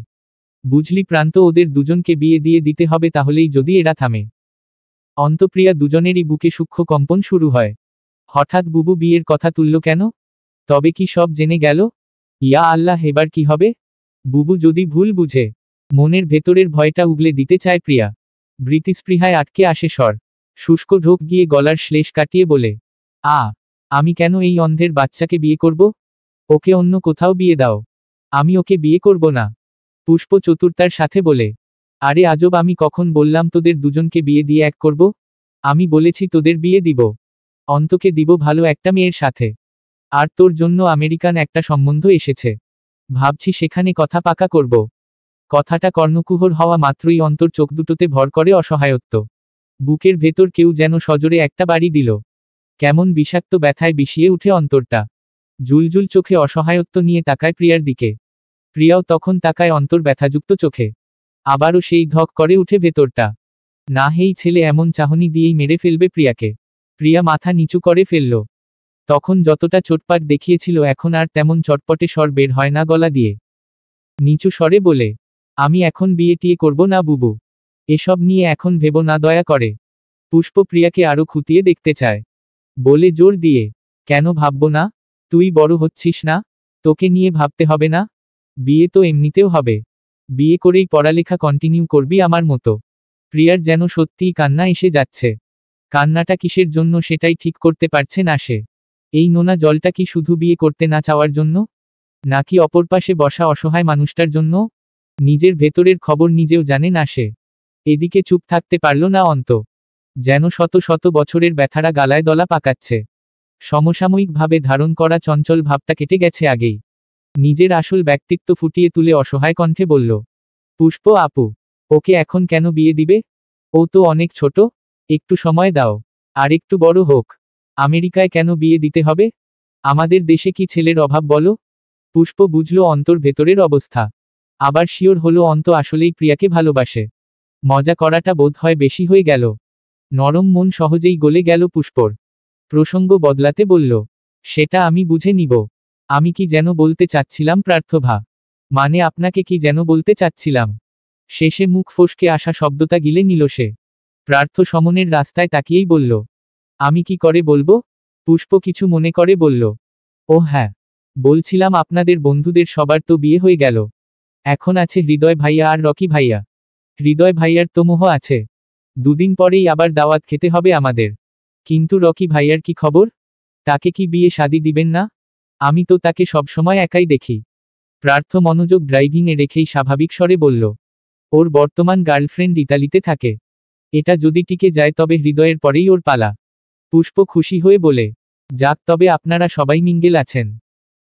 বুঝলি প্রান্ত, ওদের দুজনকে বিয়ে দিয়ে দিতে হবে, তাহলেই যদি এরা থামে। অন্তপ্রিয়া দুজনেরই বুকে সূক্ষ্ম কম্পন শুরু হয়। হঠাৎ বুবু বিয়ের কথা তুলল কেন? তবে কি সব জেনে গেল? ইয়া আল্লাহ, এবার কি হবে? বুবু যদি ভুল বুঝে? মনের ভেতরের ভয়টা উগলে দিতে চায় প্রিয়া। বৃতিস্পৃহায় আটকে আসে স্বর। শুষ্ক ঢোক গিয়ে গলার শ্লেষ কাটিয়ে বলে, আমি কেন এই অন্ধের বাচ্চাকে বিয়ে করব? ওকে অন্য কোথাও বিয়ে দাও। আমি ওকে বিয়ে করব না। পুষ্প চতুরতার সাথে বলে, আরে আজব, আমি কখন বললাম তোদের দুজনকে বিয়ে দিয়ে এক করব? আমি বলেছি তোদের বিয়ে দিব। অন্তকে দিব ভালো একটা মেয়ের সাথে। আর তোর জন্য আমেরিকান একটা সম্বন্ধ এসেছে। ভাবছি সেখানে কথা পাকা করব। কথাটা কর্ণকুহর হওয়া মাত্রই অন্তর চোখ দুটোতে ভর করে অসহায়ত্ব। বুকের ভেতর কেউ যেন সজোরে একটা বাড়ি দিল। কেমন বিষাক্ত ব্যথায় বিষিয়ে উঠে অন্তরটা। জুলজুল চোখে অসহায়ত্ব নিয়ে তাকায় প্রিয়ার দিকে। প্রিয়াও তখন তাকায় অন্তর ব্যথাযুক্ত চোখে। আবারও সেই ধক করে উঠে ভেতরটা। না, হেই ছেলে এমন চাহনি দিয়েই মেরে ফেলবে প্রিয়াকে। প্রিয়া মাথা নিচু করে ফেলল। তখন যতটা চোটপাট দেখিয়েছিল এখন আর তেমন চটপটে স্বর বের হয় না গলা দিয়ে। নিচু স্বরে বলে, আমি এখন বিয়ে টিয়ে করব না বুবু। এসব নিয়ে এখন ভেবো না দয়া করে। পুষ্প প্রিয়াকে আরো খুঁটিয়ে দেখতে চায়। বলে জোর দিয়ে, কেন ভাববো না? তুই বড় হচ্ছিস না? তোকে নিয়ে ভাবতে হবে না? বিয়ে তো এমনিতেও হবে। বিয়ে করেই পড়ালেখা কন্টিনিউ করবি আমার মতো। প্রিয়ার যেন সত্যিই কান্না এসে যাচ্ছে। কান্নাটা কিসের জন্য সেটাই ঠিক করতে পারছে না সে। এই নোনা জলটা কি শুধু বিয়ে করতে না চাওয়ার জন্য? নাকি অপর পাশে বসা অসহায় মানুষটার জন্য? নিজের ভেতরের খবর নিজেও জানে না সে। এদিকে চুপ থাকতে পারল না অন্ত। যেন শত শত বছরের ব্যথারা গালায় দলা পাকাচ্ছে। সমসাময়িকভাবে ধারণ করা চঞ্চল ভাবটা কেটে গেছে আগেই। নিজের আসল ব্যক্তিত্ব ফুটিয়ে তুলে অসহায় কণ্ঠে বলল, পুষ্প আপু, ওকে এখন কেন বিয়ে দিবে? ও তো অনেক ছোট। একটু সময় দাও। আর একটু বড় হোক। আমেরিকায় কেন বিয়ে দিতে হবে? আমাদের দেশে কি ছেলের অভাব বলো? পুষ্প বুঝল অন্তর ভেতরের অবস্থা। আবার শিওর হলো অন্ত আসলেই প্রিয়াকে ভালোবাসে। মজা করাটা বোধ হয় বেশি হয়ে গেল। নরম মন সহজেই গলে গেল পুষ্পর। প্রসঙ্গ বদলাতে বলল, সেটা আমি বুঝে নিব। আমি কি যেন বলতে চাচ্ছিলাম প্রার্থভা? মানে আপনাকে কি যেন বলতে চাচ্ছিলাম। শেষে মুখ ফসকে আসা শব্দটা গিলে নিল সে। প্রার্থ সমনের রাস্তায় তাকিয়েই বলল, আমি কি করে বলবো? পুষ্প কিছু মনে করে বলল, ও হ্যাঁ, বলছিলাম আপনাদের বন্ধুদের সবার তো বিয়ে হয়ে গেল। এখন আছে হৃদয় ভাইয়া আর রকি ভাইয়া। হৃদয় ভাইয়ার তো মোহ আছে। দুদিন পরেই আবার দাওয়াত খেতে হবে আমাদের। কিন্তু রকি ভাইয়ার কি খবর? তাকে কি বিয়ে শাদী দিবেন না? আমি তো তাকে সবসময় একাই দেখি। প্রার্থ মনোযোগ ড্রাইভিংয়ে রেখেই স্বাভাবিক স্বরে বলল, ওর বর্তমান গার্লফ্রেন্ড ইতালিতে থাকে। এটা যদি টিকে যায় তবে হৃদয়ের পরেই ওর পালা। পুষ্প খুশি হয়ে বলে, যাক, তবে আপনারা সবাই মিঙ্গেল আছেন।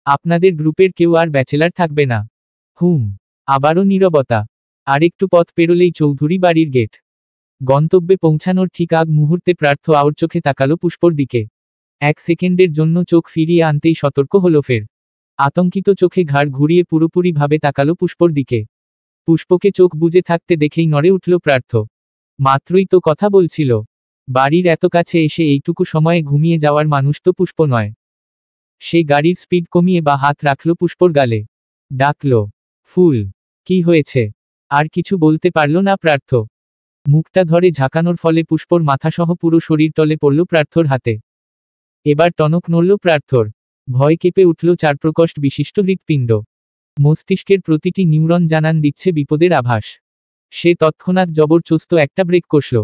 আপনাদের গ্রুপের কেউ আর ব্যাচেলার থাকবে না। আবারও নীরবতা। আরেকটু পথ পেরোলেই চৌধুরী বাড়ির গেট। গন্তব্যে পৌঁছানোর ঠিক আগ মুহূর্তে প্রার্থ আউর চোখে তাকালো পুষ্পর দিকে। এক সেকেন্ডের জন্য চোখ ফিরিয়ে আনতেই সতর্ক হলো ফের। আতঙ্কিত চোখে ঘাড় ঘুরিয়ে পুরোপুরিভাবে তাকালো পুষ্পর দিকে। পুষ্পকে চোখ বুজে থাকতে দেখেই নড়ে উঠল প্রার্থ। মাত্রই তো কথা বলছিল। বাড়ির এত কাছে এসে এইটুকু সময়ে ঘুমিয়ে যাওয়ার মানুষ তো পুষ্প নয়। সে গাড়ির স্পিড কমিয়ে বা হাত রাখল পুষ্পর গালে। ডাকল, ফুল। কি হয়েছে? আর কিছু বলতে পারল না প্রার্থ। মুখটা ধরে ঝাঁকানোর ফলে পুষ্পর মাথাসহ পুরো শরীর টলে পড়ল প্রার্থর হাতে। এবার টনক নড়ল প্রার্থর। ভয় কেঁপে উঠল চারপ্রকোষ্ঠ বিশিষ্ট হৃৎপিণ্ড। মস্তিষ্কের প্রতিটি নিউরন জানান দিচ্ছে বিপদের আভাস। সে তৎক্ষণাৎ জবরদস্ত একটা ব্রেক কষল।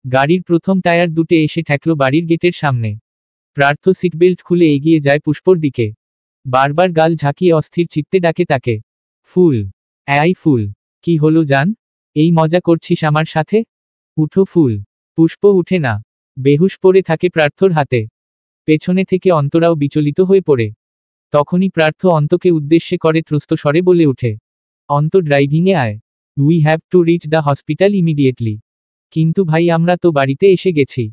গাড়ির প্রথম টায়ার দুটে এসে ঠেকল বাড়ির গেটের সামনে। প্রার্থ সিটবেল্ট খুলে এগিয়ে যায় পুষ্পর দিকে। বারবার গাল ঝাঁকিয়ে অস্থির চিত্তে ডাকে তাকে। ফুল, ফুল। কি হলো জান? এই মজা করছিস আমার সাথে? উঠো ফুল। পুষ্প উঠে না। বেহুশ পড়ে থাকে প্রার্থর হাতে। পেছনে থেকে অন্তরাও বিচলিত হয়ে পড়ে। তখনই প্রার্থ অন্তকে উদ্দেশ্যে করে ত্রস্ত স্বরে বলে উঠে, অন্ত ড্রাইভিংয়ে আয়। We have to reach the hospital immediately. কিন্তু ভাই আমরা তো বাড়িতে এসে গেছি।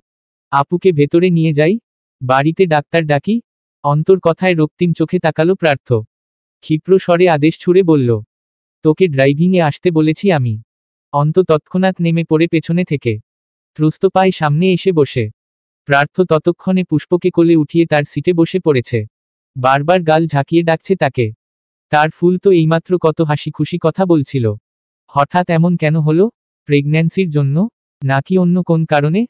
আপুকে ভেতরে নিয়ে যাই? বাড়িতে ডাক্তার ডাকি? অন্তর কথায় রক্তিম চোখে তাকালো প্রার্থ। ক্ষিপ্র স্বরে আদেশ ছুড়ে বলল, তোকে ড্রাইভিংয়ে আসতে বলেছি আমি। অন্ত তৎক্ষণাৎ নেমে পড়ে পেছনে থেকে ত্রস্ত পায়ে সামনে এসে বসে। প্রার্থ ততক্ষণে পুষ্পকে কোলে উঠিয়ে তার সিটে বসে পড়েছে। বারবার গাল ঝাঁকিয়ে ডাকছে তাকে। তার ফুল তো এইমাত্র কত হাসি খুশি কথা বলছিল। হঠাৎ এমন কেন হলো? প্রেগন্যান্সির জন্য? নাকি অন্য কোন কারণে?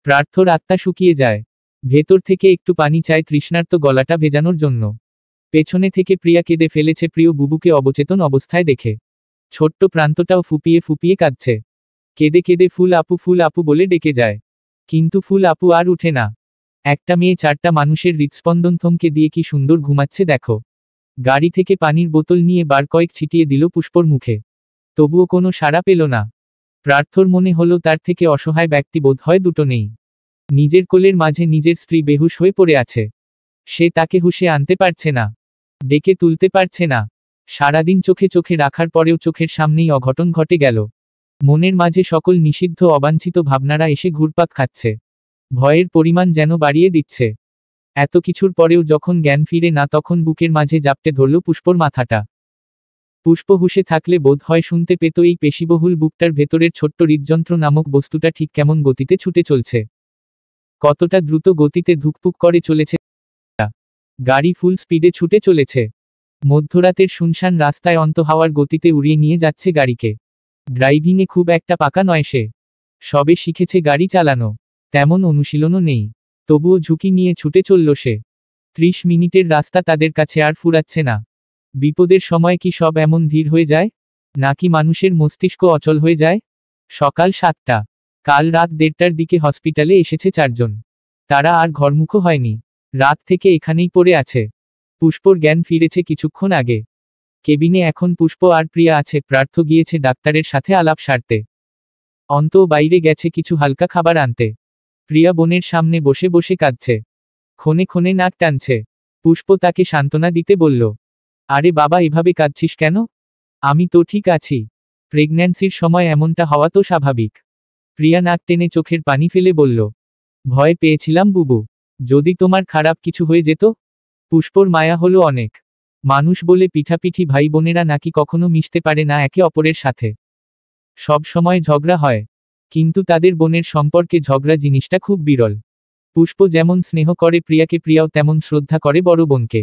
প্রার্থর আত্মা শুকিয়ে যায়। ভেতর থেকে একটু পানি চায় তৃষ্ণার্ত গলাটা ভেজানোর জন্য। পেছনে থেকে প্রিয়া কেঁদে ফেলেছে প্রিয় বুবুকে অবচেতন অবস্থায় দেখে। ছোট্ট প্রান্তটাও ফুপিয়ে ফুপিয়ে কাঁদছে। কেঁদে কেঁদে ফুল আপু বলে ডেকে যায়। কিন্তু ফুল আপু আর উঠে না। একটা মেয়ে চারটা মানুষের হৃৎস্পন্দন থমকে দিয়ে কি সুন্দর ঘুমাচ্ছে দেখো। গাড়ি থেকে পানির বোতল নিয়ে বার কয়েক ছিটিয়ে দিল পুষ্পর মুখে। তবুও কোনো সাড়া পেল না। প্রার্থর মনে হলো তার থেকে অসহায় ব্যক্তি বোধ হয় দুটো নেই। নিজের কোলের মাঝে নিজের স্ত্রী বেহুশ হয়ে পড়ে আছে। সে তাকে হুঁশে আনতে পারছে না, ডেকে তুলতে পারছে না। সারাদিন চোখে চোখে রাখার পরেও চোখের সামনেই অঘটন ঘটে গেল। মনের মাঝে সকল নিষিদ্ধ অবাঞ্ছিত ভাবনারা এসে ঘুরপাক খাচ্ছে। ভয়ের পরিমাণ যেন বাড়িয়ে দিচ্ছে। এত কিছুর পরেও যখন জ্ঞান ফিরে না তখন বুকের মাঝে জাপটে ধরল পুষ্পর মাথাটা। পুষ্প হুঁশে থাকলে বোধ হয় শুনতে পেত এই পেশিবহুল বুকটার ভেতরের ছোট্ট হৃদযন্ত্র নামক বস্তুটা ঠিক কেমন গতিতে ছুটে চলছে। কতটা দ্রুত গতিতে ধুকপুক করে চলেছে। গাড়ি ফুল স্পিডে ছুটে চলেছে। মধ্যরাতের শুনশান রাস্তায় অন্ত হাওয়ার গতিতে উড়িয়ে নিয়ে যাচ্ছে গাড়িকে। ড্রাইভিংয়ে খুব একটা পাকা নয় সে। সবে শিখেছে গাড়ি চালানো। তেমন অনুশীলনও নেই। তবুও ঝুঁকি নিয়ে ছুটে চলল সে। 30 মিনিটের রাস্তা তাদের কাছে আর ফুরাচ্ছে না। বিপদের সময় কি সব এমন ধীর হয়ে যায়? নাকি মানুষের মস্তিষ্ক অচল হয়ে যায়? সকাল 7টা। কাল রাত 1:30টার দিকে হসপিটালে এসেছে 4 জন। তারা আর ঘরমুখো হয়নি। রাত থেকে এখানেই পড়ে আছে। পুষ্পর জ্ঞান ফিরেছে কিছুক্ষণ আগে। কেবিনে এখন পুষ্প আর প্রিয়া আছে। প্রার্থ গিয়েছে ডাক্তারের সাথে আলাপ সারতে। অন্ত বাইরে গেছে কিছু হালকা খাবার আনতে। প্রিয়া বোনের সামনে বসে বসে কাঁদছে। ক্ষণে ক্ষণে নাক টানছে। পুষ্প তাকে সান্ত্বনা দিতে বলল, আরে বাবা এভাবে কাঁদছিস কেন? আমি তো ঠিক আছি। প্রেগন্যান্সির সময় এমনটা হওয়া তো স্বাভাবিক। প্রিয়া নাক টেনে চোখের পানি ফেলে বলল, ভয় পেয়েছিলাম বুবু। যদি তোমার খারাপ কিছু হয়ে যেত। পুষ্পর মায়া হলো অনেক। মানুষ বলে পিঠাপিঠি ভাই বোনেরা নাকি কখনো মিশতে পারে না একে অপরের সাথে। সব সময় ঝগড়া হয়। কিন্তু তাদের বোনের সম্পর্কে ঝগড়া জিনিসটা খুব বিরল। পুষ্প যেমন স্নেহ করে প্রিয়াকে, প্রিয়াও তেমন শ্রদ্ধা করে বড় বোনকে।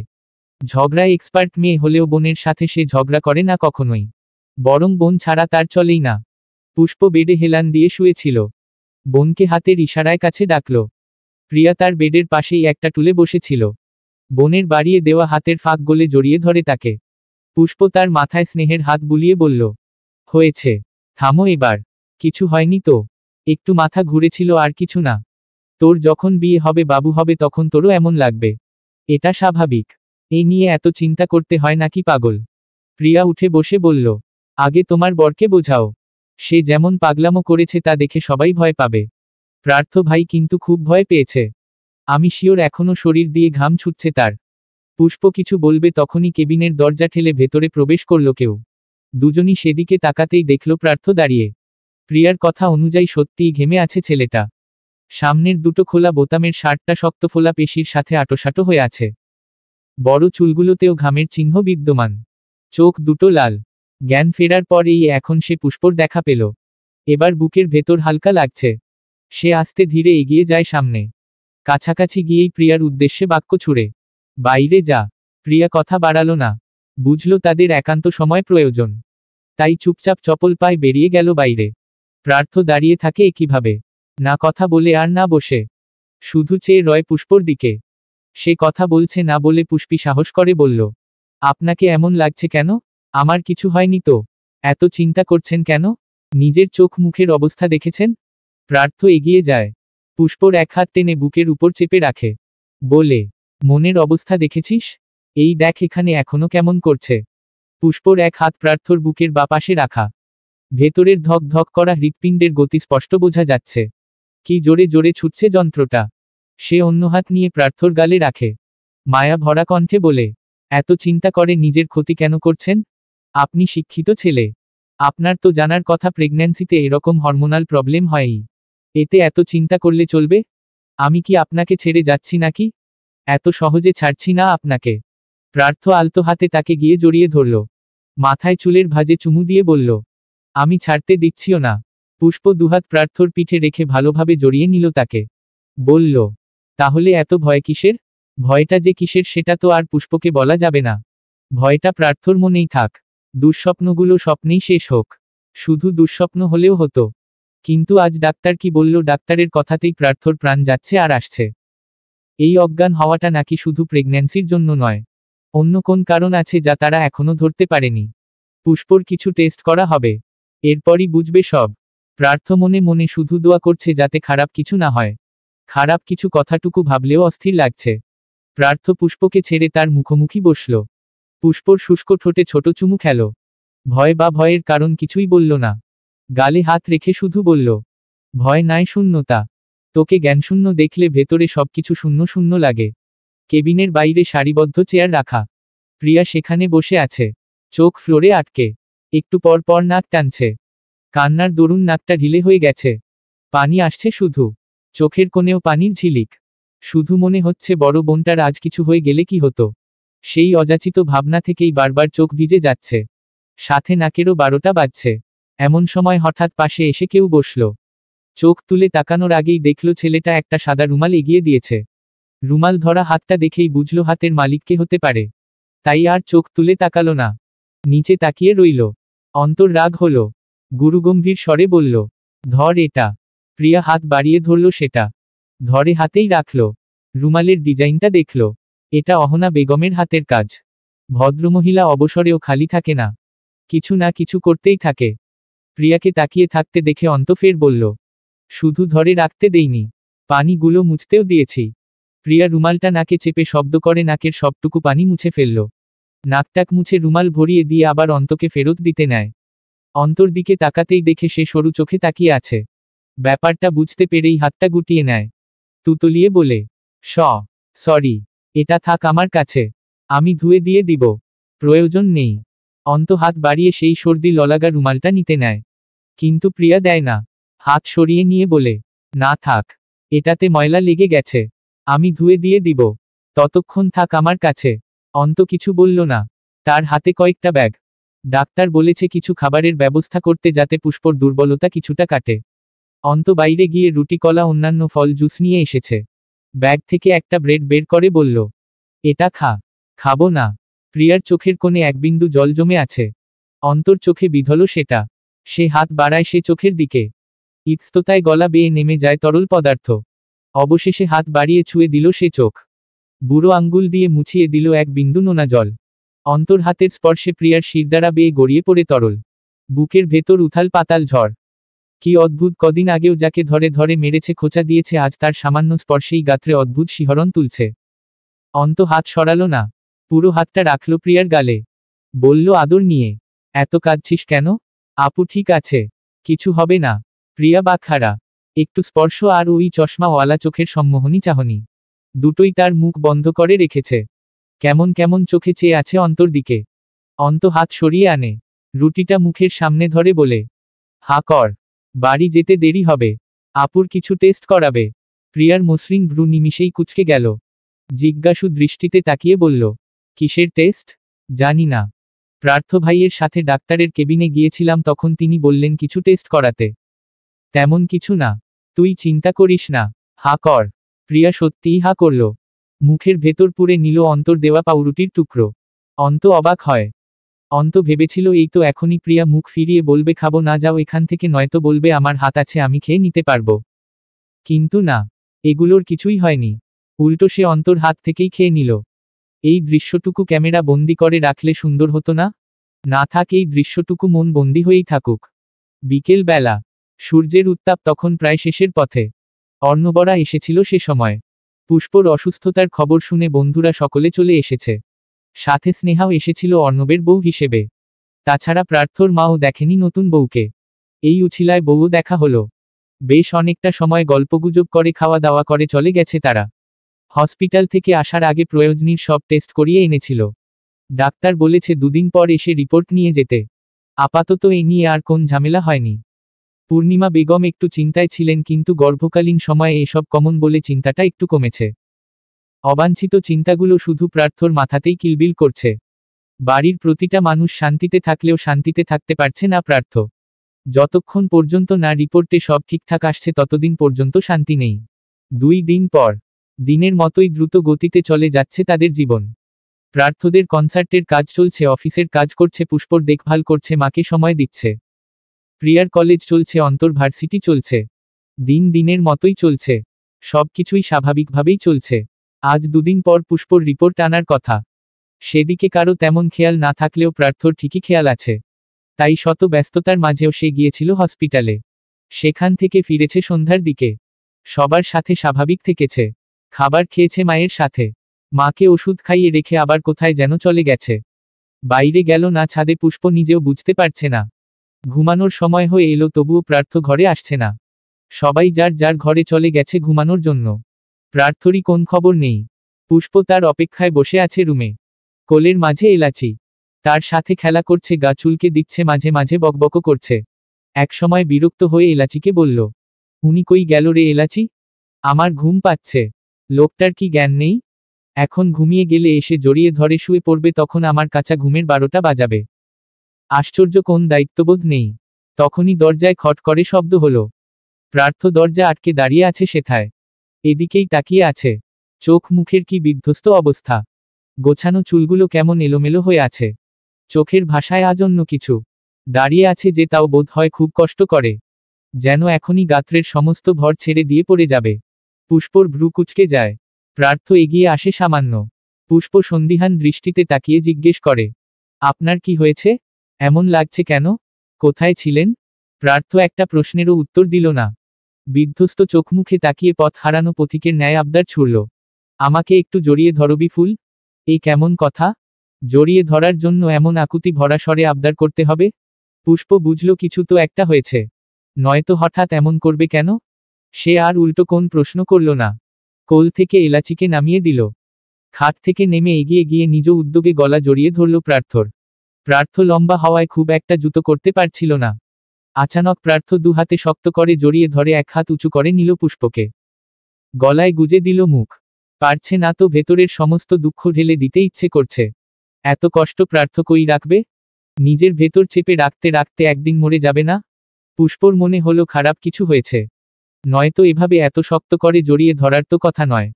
ঝগড়ায় এক্সপার্ট মেয়ে হলেও বোনের সাথে সে ঝগড়া করে না কখনোই। বরং বোন ছাড়া তার চলেই না। পুষ্প বেডে হেলান দিয়ে শুয়েছিল। বোনকে হাতের ইশারায় কাছে ডাকল। প্রিয়া তার বেডের পাশেই একটা টুলে বসেছিল। বোনের বাড়িয়ে দেওয়া হাতের ফাঁক গলে জড়িয়ে ধরে তাকে। পুষ্প তার মাথায় স্নেহের হাত বুলিয়ে বলল, হয়েছে, থামো এবার। কিছু হয়নি তো? একটু মাথা ঘুরেছিল আর কিছু না। তোর যখন বিয়ে হবে বাবু হবে তখন তোরও এমন লাগবে। এটা স্বাভাবিক। এই নিয়ে এত চিন্তা করতে হয় নাকি পাগল? প্রিয়া উঠে বসে বলল, আগে তোমার বরকে বোঝাও। সে যেমন পাগলামো করেছে তা দেখে সবাই ভয় পাবে। প্রার্থ ভাই কিন্তু খুব ভয় পেয়েছে। আমি শিওর এখনো শরীর দিয়ে ঘাম ছুটছে তার। পুষ্প কিছু বলবে তখনই কেবিনের দরজা ঠেলে ভেতরে প্রবেশ করল কেউ। দুজনই সেদিকে তাকাতেই দেখল প্রার্থ দাঁড়িয়ে। প্রিয়ার কথা অনুযায়ী সত্যিই ঘেমে আছে ছেলেটা। সামনের দুটো খোলা বোতামের শার্টটা শক্ত ফোলা পেশির সাথে আঁটোসাঁটো হয়ে আছে। বড় চুলগুলোতেও ঘামের চিহ্ন বিদ্যমান। চোখ দুটো লাল। জ্ঞান ফেরার পর এখন সে পুষ্পর দেখা পেল। এবার বুকের ভেতর হালকা লাগছে। সে আস্তে ধীরে এগিয়ে যায় সামনে। কাছাকাছি গিয়েই প্রিয়ার উদ্দেশ্যে বাক্য ছুড়ে, বাইরে যা। প্রিয়া কথা বাড়ালো না। বুঝল তাদের একান্ত সময় প্রয়োজন। তাই চুপচাপ চপল পায়ে বেরিয়ে গেল বাইরে। প্রার্থ দাঁড়িয়ে থাকে একইভাবে। না কথা বলে আর না বসে। শুধু চেয়ে রয় পুষ্পর দিকে। সে কথা বলছে না বলে পুষ্পি সাহস করে বলল, আপনাকে এমন লাগছে কেন? আমার কিছু হয়নি তো। এত চিন্তা করছেন কেন? নিজের চোখ মুখের অবস্থা দেখেছেন? প্রার্থ এগিয়ে যায়। পুষ্পর এক হাত টেনে বুকের উপর চেপে রাখে। বলে, মনের অবস্থা দেখেছিস? এই দেখ এখানে এখনো কেমন করছে। পুষ্পর এক হাত প্রার্থর বুকের বাপাশে রাখা। ভেতরের ধক ধক করা হৃৎপিণ্ডের গতি স্পষ্ট বোঝা যাচ্ছে। কি জোরে জোরে ছুটছে যন্ত্রটা। সে অন্য হাত নিয়ে প্রার্থর গালে রাখে। মায়া ভরা কণ্ঠে বলে, এত চিন্তা করে নিজের ক্ষতি কেন করছেন? আপনি শিক্ষিত ছেলে। আপনার তো জানার কথা প্রেগন্যান্সিতে এরকম হরমোনাল প্রবলেম হয়ই। এতে এত চিন্তা করলে চলবে? আমি কি আপনাকে ছেড়ে যাচ্ছি নাকি? এত সহজে ছাড়ছি না আপনাকে। প্রার্থ আলতো হাতে তাকে গিয়ে জড়িয়ে ধরল। মাথায় চুলের ভাঁজে চুমু দিয়ে বলল, আমি ছাড়তে দিচ্ছিও না। পুষ্প দুহাত প্রার্থর পিঠে রেখে ভালোভাবে জড়িয়ে নিল তাকে। বলল, তাহলে এত ভয় কিসের? ভয়টা যে কিসের সেটা তো আর পুষ্পকে বলা যাবে না। ভয়টা প্রার্থর মনেই থাক। দুঃস্বপ্নগুলো স্বপ্নেই শেষ হোক। শুধু দুঃস্বপ্ন হলেও হতো। কিন্তু আজ ডাক্তার কি বলল? ডাক্তারের কথাতেই প্রার্থর প্রাণ যাচ্ছে আর আসছে। এই অজ্ঞান হওয়াটা নাকি শুধু প্রেগন্যান্সির জন্য নয়, অন্য কোন কারণ আছে যা তারা এখনো ধরতে পারেনি। পুষ্পর কিছু টেস্ট করা হবে, এরপরই বুঝবে সব। প্রার্থ মনে মনে শুধু দোয়া করছে যাতে খারাপ কিছু না হয়। খারাপ কিছু কথাটুকু ভাবলেও অস্থির লাগছে। প্রার্থ পুষ্পকে ছেড়ে তার মুখোমুখি বসল। পুষ্পর শুষ্ক ঠোঁটে ছোট চুমু খেল। ভয় বা ভয়ের কারণ কিছুই বলল না। গালে হাত রেখে শুধু বলল, ভয় নাই, শূন্যতা। তোকে জ্ঞানশূন্য দেখলে ভেতরে সবকিছু শূন্য শূন্য লাগে। কেবিনের বাইরে সারিবদ্ধ চেয়ার রাখা। প্রিয়া সেখানে বসে আছে, চোখ ফ্লোরে আটকে। একটু পর পর নাক টানছে। কান্নার দরুন নাকটা ঢিলে হয়ে গেছে। পানি আসছে শুধু, চোখের কোণেও পানির ঝিলিক। শুধু মনে হচ্ছে বড় বোনটার আজ কিছু হয়ে গেলে কি হতো। সেই অযাচিত ভাবনা থেকেই বারবার চোখ ভিজে যাচ্ছে। সাথে নাকেরও 12টা বাজছে। এমন সময় হঠাৎ পাশে এসে কেউ বসল। চোখ তুলে তাকানোর আগেই দেখল ছেলেটা একটা সাদা রুমাল এগিয়ে দিয়েছে। রুমাল ধরা হাতটা দেখেই বুঝল হাতের মালিক কে হতে পারে। তাই আর চোখ তুলে তাকালো না, নিচে তাকিয়ে রইল। অন্তর রাগ হলো, গুরুগম্ভীর স্বরে বলল, ধর এটা। প্রিয়া হাত বাড়িয়ে ধরল সেটা। ধরে হাতেই রাখল। রুমালের ডিজাইনটা দেখল। এটা অহনা বেগমের হাতের কাজ। ভদ্রমহিলা অবসরেও খালি থাকে না, কিছু না কিছু করতেই থাকে। প্রিয়াকে তাকিয়ে থাকতে দেখে অন্ত ফের বলল, শুধু ধরে রাখতে দেইনি, পানিগুলো মুছতেও দিয়েছি। প্রিয়া রুমালটা নাকে চেপে শব্দ করে নাকের সবটুকু পানি মুছে ফেলল। নাকটাক মুছে রুমাল ভরিয়ে দিয়ে আবার অন্তকে ফেরত দিতে নেয়। অন্তর দিকে তাকাতেই দেখে সে সরু চোখে তাকিয়ে আছে। ব্যাপারটা বুঝতে পেরেই হাতটা গুটিয়ে নেয়। তুতলিয়ে বলে, সরি, এটা থাক আমার কাছে, আমি ধুয়ে দিয়ে দিব। প্রয়োজন নেই। অন্ত হাত বাড়িয়ে সেই সর্দি ললাগা রুমালটা নিতে নেয়। কিন্তু প্রিয়া দেয় না। হাত সরিয়ে নিয়ে বলে, না থাক, এটাতে ময়লা লেগে গেছে, আমি ধুয়ে দিয়ে দিব। ততক্ষণ থাক আমার কাছে। অন্ত কিছু বলল না। তার হাতে কয়েকটা ব্যাগ। ডাক্তার বলেছে কিছু খাবারের ব্যবস্থা করতে যাতে পুষ্পর দুর্বলতা কিছুটা কাটে। অন্ত বাইরে গিয়ে রুটি কলা অন্যান্য ফল জুস নিয়ে এসেছে। ব্যাগ থেকে একটা ব্রেড বের করে বলল, এটা খা। খাবো না। প্রিয়ার চোখের কোণে এক বিন্দু জল জমে আছে। অন্তর চোখে বিধল সেটা। সে হাত বাড়ায় সে চোখের দিকে। ইতস্ততায় গলা বেয়ে নেমে যায় তরল পদার্থ। অবশেষে হাত বাড়িয়ে ছুঁয়ে দিল সে চোখ। বুড়ো আঙ্গুল দিয়ে মুছিয়ে দিল এক বিন্দু নোনা জল। অন্তর হাতের স্পর্শে প্রিয়ার শিরদাঁড়া বেয়ে গড়িয়ে পড়ে তরল। বুকের ভেতর উথাল পাতাল ঝড়। কি অদ্ভুত, কদিন আগেও যাকে ধরে ধরে মেরেছে খোঁচা দিয়েছে আজ তার সামান্য স্পর্শেই গাত্রে অদ্ভুত শিহরণ তুলছে। অন্ত হাত সরালো না, পুরো হাতটা রাখল প্রিয়ার গালে। বলল আদর নিয়ে, এত কাঁদছিস কেন? আপু ঠিক আছে, কিছু হবে না। প্রিয়া বাখারা। একটু স্পর্শ আর ওই চশমাওয়ালা চোখের সম্মোহনী চাহনি, দুটোই তার মুখ বন্ধ করে রেখেছে। কেমন কেমন চোখে চেয়ে আছে অন্তর দিকে। অন্ত হাত সরিয়ে আনে, রুটিটা মুখের সামনে ধরে বলে, হা কর, বাড়ি যেতে দেরি হবে। আপুর কিছু টেস্ট করাবে। প্রিয়ার মসৃণ ভ্রু নিমিষেই কুঁচকে গেল। জিজ্ঞাসু দৃষ্টিতে তাকিয়ে বলল, কিসের টেস্ট? জানি না। প্রার্থ ভাইয়ের সাথে ডাক্তারের কেবিনে গিয়েছিলাম, তখন তিনি বললেন কিছু টেস্ট করাতে। তেমন কিছু না, তুই চিন্তা করিস না, হা কর। প্রিয়া সত্যিই হা করল। মুখের ভেতর পুরে নিল অন্তর দেওয়া পাউরুটির টুকরো। অন্ত অবাক হয়। অন্ত ভেবেছিল এই তো এখনই প্রিয়া মুখ ফিরিয়ে বলবে খাবো না, যাও এখান থেকে, নয়তো বলবে আমার হাত আছে আমি খেয়ে নিতে পারবো। কিন্তু না, এগুলোর কিছুই হয়নি। উল্টো সে অন্তর হাত থেকেই খেয়ে নিল। এই দৃশ্যটুকু ক্যামেরা বন্দি করে রাখলে সুন্দর হতো না? না থাক, এই দৃশ্যটুকু মন বন্দি হয়েই থাকুক। বিকেল বেলা, সূর্যের উত্তাপ তখন প্রায় শেষের পথে। অর্ণবরা এসেছিল সে সময়। পুষ্পর অসুস্থতার খবর শুনে বন্ধুরা সকলে চলে এসেছে। সাথে স্নেহাও এসেছিল অর্ণবের বউ হিসেবে। তাছাড়া প্রার্থর মাও দেখেনি নতুন বউকে। এই উছিলায় বউও দেখা হলো। বেশ অনেকটা সময় গল্পগুজব করে খাওয়া দাওয়া করে চলে গেছে তারা। হসপিটাল থেকে আসার আগে প্রয়োজনীয় সব টেস্ট করিয়ে এনেছিল। ডাক্তার বলেছে দুদিন পর এসে রিপোর্ট নিয়ে যেতে। আপাতত এ নিয়ে আর কোন ঝামেলা হয়নি। পূর্ণিমা বেগম একটু চিন্তায় ছিলেন, কিন্তু গর্ভকালীন সময়ে এসব কমন বলে চিন্তাটা একটু কমেছে। অবাঞ্ছিত চিন্তাগুলো শুধু প্রার্থর মাথাতেই কিলবিল করছে। বাড়ির প্রতিটা মানুষ শান্তিতে থাকলেও শান্তিতে থাকতে পারছে না প্রার্থ। যতক্ষণ পর্যন্ত না রিপোর্টে সব ঠিকঠাক আসছে ততদিন পর্যন্ত শান্তি নেই। 2 দিন পর দিনের মতোই দ্রুত গতিতে চলে যাচ্ছে তাদের জীবন। প্রার্থদের কনসার্টের কাজ চলছে, অফিসের কাজ করছে, পুষ্পর দেখভাল করছে, মাকে সময় দিচ্ছে। প্রিয়ার কলেজ চলছে, অন্তর ভার্সিটি চলছে। দিন দিনের মতোই চলছে। সবকিছুই স্বাভাবিকভাবেই চলছে। আজ 2 দিন পর পুষ্পর রিপোর্ট আনার কথা। সেদিকে কারো তেমন খেয়াল না থাকলেও প্রার্থর ঠিকই খেয়াল আছে। তাই শত ব্যস্ততার মাঝেও সে গিয়েছিল হসপিটালে। সেখান থেকে ফিরেছে সন্ধ্যার দিকে। সবার সাথে স্বাভাবিক থেকেছে। খাবার খেয়েছে মায়ের সাথে। মাকে ওষুধ খাইয়ে রেখে আবার কোথায় যেন চলে গেছে। বাইরে গেল না ছাদে, পুষ্প নিজেও বুঝতে পারছে না। ঘুমানোর সময় হয়ে এলো তবুও প্রার্থ ঘরে আসছে না। সবাই যার যার ঘরে চলে গেছে ঘুমানোর জন্য। প্রার্থরই কোন খবর নেই। পুষ্প তার অপেক্ষায় বসে আছে রুমে। কোলের মাঝে এলাচি। তার সাথে খেলা করছে, গা চুলকে দিচ্ছে, মাঝে মাঝে বকবকও করছে। একসময় বিরক্ত হয়ে এলাচিকে বলল, উনি কই গেল রে এলাচি? আমার ঘুম পাচ্ছে। লোকটার কি জ্ঞান নেই? এখন ঘুমিয়ে গেলে এসে জড়িয়ে ধরে শুয়ে পড়বে, তখন আমার কাঁচা ঘুমের 12টা বাজাবে। আশ্চর্য, কোন দায়িত্ববোধ নেই। তখনই দরজায় খট করে শব্দ হলো। প্রার্থ দরজা আটকে দাঁড়িয়ে আছে সেথায়। এদিকেই তাকিয়ে আছে। চোখ মুখের কি বিধ্বস্ত অবস্থা। গোছানো চুলগুলো কেমন এলোমেলো হয়ে আছে। চোখের ভাষায় আজ অন্য কিছু। দাঁড়িয়ে আছে যে, তাও বোধ হয় খুব কষ্ট করে। যেন এখনই গাত্রের সমস্ত ভর ছেড়ে দিয়ে পড়ে যাবে। পুষ্পর ভ্রু কুঁচকে যায়। প্রার্থ এগিয়ে আসে সামান্য। পুষ্প সন্দিহান দৃষ্টিতে তাকিয়ে জিজ্ঞেস করে, আপনার কি হয়েছে? এমন লাগছে কেন? কোথায় ছিলেন? প্রার্থ একটা প্রশ্নেরও উত্তর দিল না। বিধ্বস্ত চোখ মুখে তাকিয়ে পথ হারানো পথিকের ন্যায় আবদার ছুড়ল, আমাকে একটু জড়িয়ে ধরবি ফুল? এই কেমন কথা? জড়িয়ে ধরার জন্য এমন আকুতি ভরা স্বরে আবদার করতে হবে? পুষ্প বুঝল কিছু তো একটা হয়েছে। নয়তো হঠাৎ এমন করবে কেন? সে আর উল্টো কোন প্রশ্ন করল না। কোল থেকে এলাচিকে নামিয়ে দিল। খাট থেকে নেমে এগিয়ে গিয়ে নিজ উদ্যোগে গলা জড়িয়ে ধরল প্রার্থর। প্রার্থ লম্বা হওয়ায় খুব একটা জুতো করতে পারছিল না। আচানক প্রার্থ দুহাতে শক্ত করে জড়িয়ে ধরে এক হাত উঁচু করে নিল পুষ্পকে। গলায় গুজে দিল মুখ। পারছে না তো, ভেতরের সমস্ত দুঃখ ঢেলে দিতে ইচ্ছে করছে। এত কষ্ট প্রার্থ কই রাখবে? নিজের ভেতর চেপে রাখতে রাখতে একদিন মরে যাবে না? পুষ্পর মনে হলো খারাপ কিছু হয়েছে। নয়তো এভাবে এত শক্ত করে জড়িয়ে ধরার তো কথা নয়।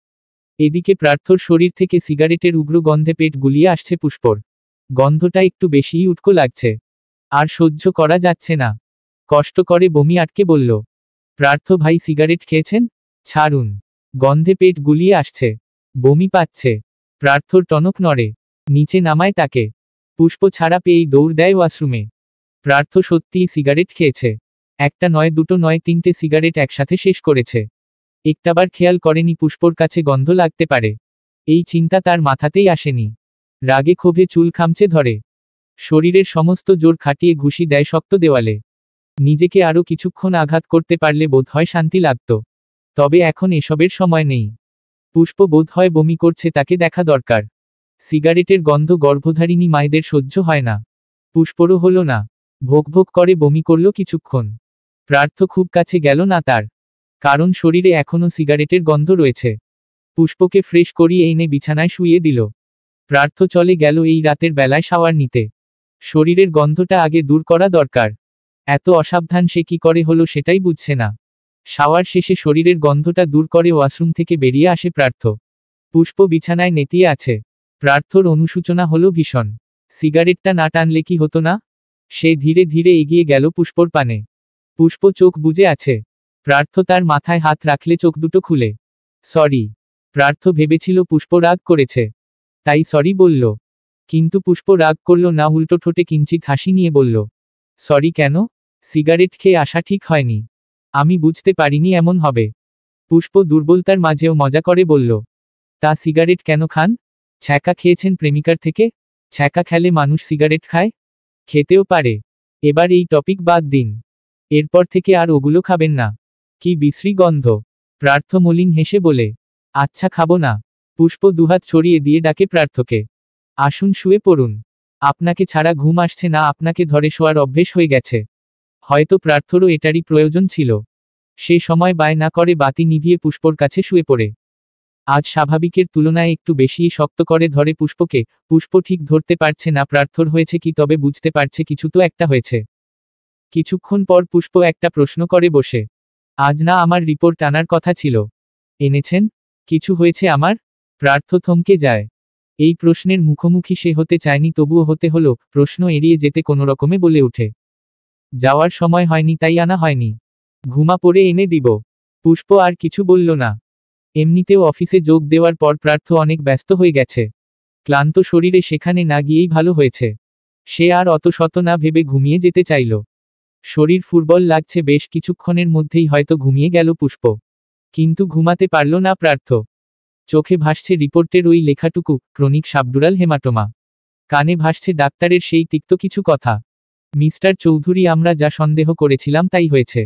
এদিকে প্রার্থর শরীর থেকে সিগারেটের উগ্র গন্ধে পেট গুলিয়ে আসছে পুষ্পর। গন্ধটা একটু বেশিই উটকো লাগছে। আর সহ্য করা যাচ্ছে না। কষ্ট করে বমি আটকে বলল, প্রার্থ ভাই সিগারেট খেয়েছেন? ছাড়ুন। গন্ধে পেট গুলিয়ে আসছে। বমি পাচ্ছে। প্রার্থর টনক নড়ে। নিচে নামায় তাকে। পুষ্প ছাড়া পেয়েই দৌড় দেয় ওয়াশরুমে। প্রার্থ সত্যিই সিগারেট খেয়েছে। একটা নয়, দুটো নয়, 3টে সিগারেট একসাথে শেষ করেছে। একটাবার খেয়াল করেনি পুষ্পর কাছে গন্ধ লাগতে পারে। এই চিন্তা তার মাথাতেই আসেনি। রাগে ক্ষোভে চুল খামচে ধরে। শরীরের সমস্ত জোর খাটিয়ে ঘুষি দেয় শক্ত দেওয়ালে। নিজেকে আরও কিছুক্ষণ আঘাত করতে পারলে বোধ হয় শান্তি লাগত। তবে এখন এসবের সময় নেই। পুষ্প বোধ হয় বমি করছে, তাকে দেখা দরকার। সিগারেটের গন্ধ গর্ভধারিণী মায়েদের সহ্য হয় না। পুষ্পরও হলো না। ভোগ ভোগ করে বমি করল কিছুক্ষণ। প্রার্থ খুব কাছে গেল না তার। কারণ শরীরে এখনও সিগারেটের গন্ধ রয়েছে। পুষ্পকে ফ্রেশ করিয়ে এনে বিছানায় শুইয়ে দিল। প্রার্থ চলে গেল এই রাতের বেলায় শাওয়ার নিতে। শরীরের গন্ধটা আগে দূর করা দরকার। এত অসাবধান সে কি করে হলো সেটাই বুঝছে না। শাওয়ার শেষে শরীরের গন্ধটা দূর করে ওয়াশরুম থেকে বেরিয়ে আসে প্রার্থ। পুষ্প বিছানায় নেতিয়ে আছে। প্রার্থর অনুশোচনা হলো ভীষণ। সিগারেটটা না টানলে কি হতো না? সে ধীরে ধীরে এগিয়ে গেল পুষ্পর পানে। পুষ্প চোখ বুজে আছে। প্রার্থ তার মাথায় হাত রাখলে চোখ দুটো খুলে। সরি। প্রার্থ ভেবেছিল পুষ্প রাগ করেছে, তাই সরি বলল। কিন্তু পুষ্প রাগ করল না, উল্টো ঠোঁটে কিঞ্চিত হাসি নিয়ে বলল, সরি কেন? সিগারেট খেয়ে আসা ঠিক হয়নি। আমি বুঝতে পারিনি এমন হবে। পুষ্প দুর্বলতার মাঝেও মজা করে বলল, তা সিগারেট কেন খান? ছ্যাঁকা খেয়েছেন প্রেমিকার থেকে? ছ্যাঁকা খেলে মানুষ সিগারেট খায়? খেতেও পারে। এবার এই টপিক বাদ দিন। এরপর থেকে আর ওগুলো খাবেন না। কি বিশ্রী গন্ধ। প্রার্থ মলিন হেসে বলে, আচ্ছা খাবো না। পুষ্প দুহাত ছড়িয়ে দিয়ে ডাকে প্রার্থকে, আসুন শুয়ে পড়ুন। আপনাকে ছাড়া ঘুম আসছে না, আপনাকে ধরে শোয়ার অভ্যেস হয়ে গেছে। হয়তো প্রার্থরও এটারই প্রয়োজন ছিল। সে সময় বায় না করে বাতি নিভিয়ে পুষ্পর কাছে শুয়ে পড়ে। আজ স্বাভাবিকের তুলনায় একটু বেশিই শক্ত করে ধরে পুষ্পকে। পুষ্প ঠিক ধরতে পারছে না প্রার্থর হয়েছে কি, তবে বুঝতে পারছে কিছু তো একটা হয়েছে। কিছুক্ষণ পর পুষ্প একটা প্রশ্ন করে বসে, আজ না আমার রিপোর্ট আনার কথা ছিল, এনেছেন? কিছু হয়েছে আমার? প্রার্থ থমকে যায়। এই প্রশ্নের মুখোমুখি সে হতে চায়নি, তবুও হতে হলো। প্রশ্ন এড়িয়ে যেতে কোনো রকমে বলে উঠে, যাওয়ার সময় হয়নি তাই আনা হয়নি। ঘুমা পড়ে এনে দিব। পুষ্প আর কিছু বলল না। এমনিতেও অফিসে যোগ দেওয়ার পর প্রার্থ অনেক ব্যস্ত হয়ে গেছে। ক্লান্ত শরীরে সেখানে না গিয়েই ভালো হয়েছে। সে আর অত শত না ভেবে ঘুমিয়ে যেতে চাইল। শরীর ফুরবল লাগছে, বেশ কিছুক্ষণের মধ্যেই হয়তো ঘুমিয়ে গেল পুষ্প। কিন্তু ঘুমাতে পারল না প্রার্থ। চোখে ভাসছে রিপোর্টের ওই লেখাটুকু, ক্রনিক সাবডুরাল হেমাটোমা। কানে ভাসছে ডাক্তারের সেই তিক্ত কিছু কথা, মিস্টার চৌধুরী আমরা যা সন্দেহ করেছিলাম তাই হয়েছে।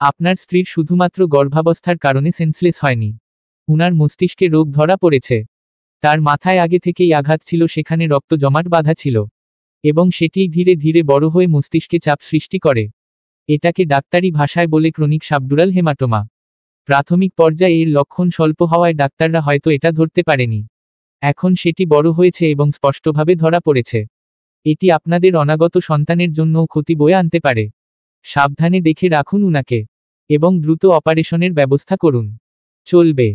আপনার স্ত্রীর শুধুমাত্র গর্ভাবস্থার কারণে সেন্সলেস হয়নি, উনার মস্তিষ্কে রোগ ধরা পড়েছে। তার মাথায় আগে থেকেই আঘাত ছিল, সেখানে রক্ত জমাট বাঁধা ছিল, এবং সেটিই ধীরে ধীরে বড় হয়ে মস্তিষ্কে চাপ সৃষ্টি করে। এটাকে ডাক্তারি ভাষায় বলে ক্রনিক সাবডুরাল হেমাটোমা। প্রাথমিক পর্যায়ে এর লক্ষণ স্বল্প হওয়ায় ডাক্তাররা হয়তো এটা ধরতে পারেনি। এখন সেটি বড় হয়েছে এবং স্পষ্টভাবে ধরা পড়েছে। এটি আপনাদের অনাগত সন্তানের জন্যও ক্ষতি বয়ে আনতে পারে। সাবধানে দেখে রাখুন উনাকে, এবং দ্রুত অপারেশনের ব্যবস্থা করুন। চলবে।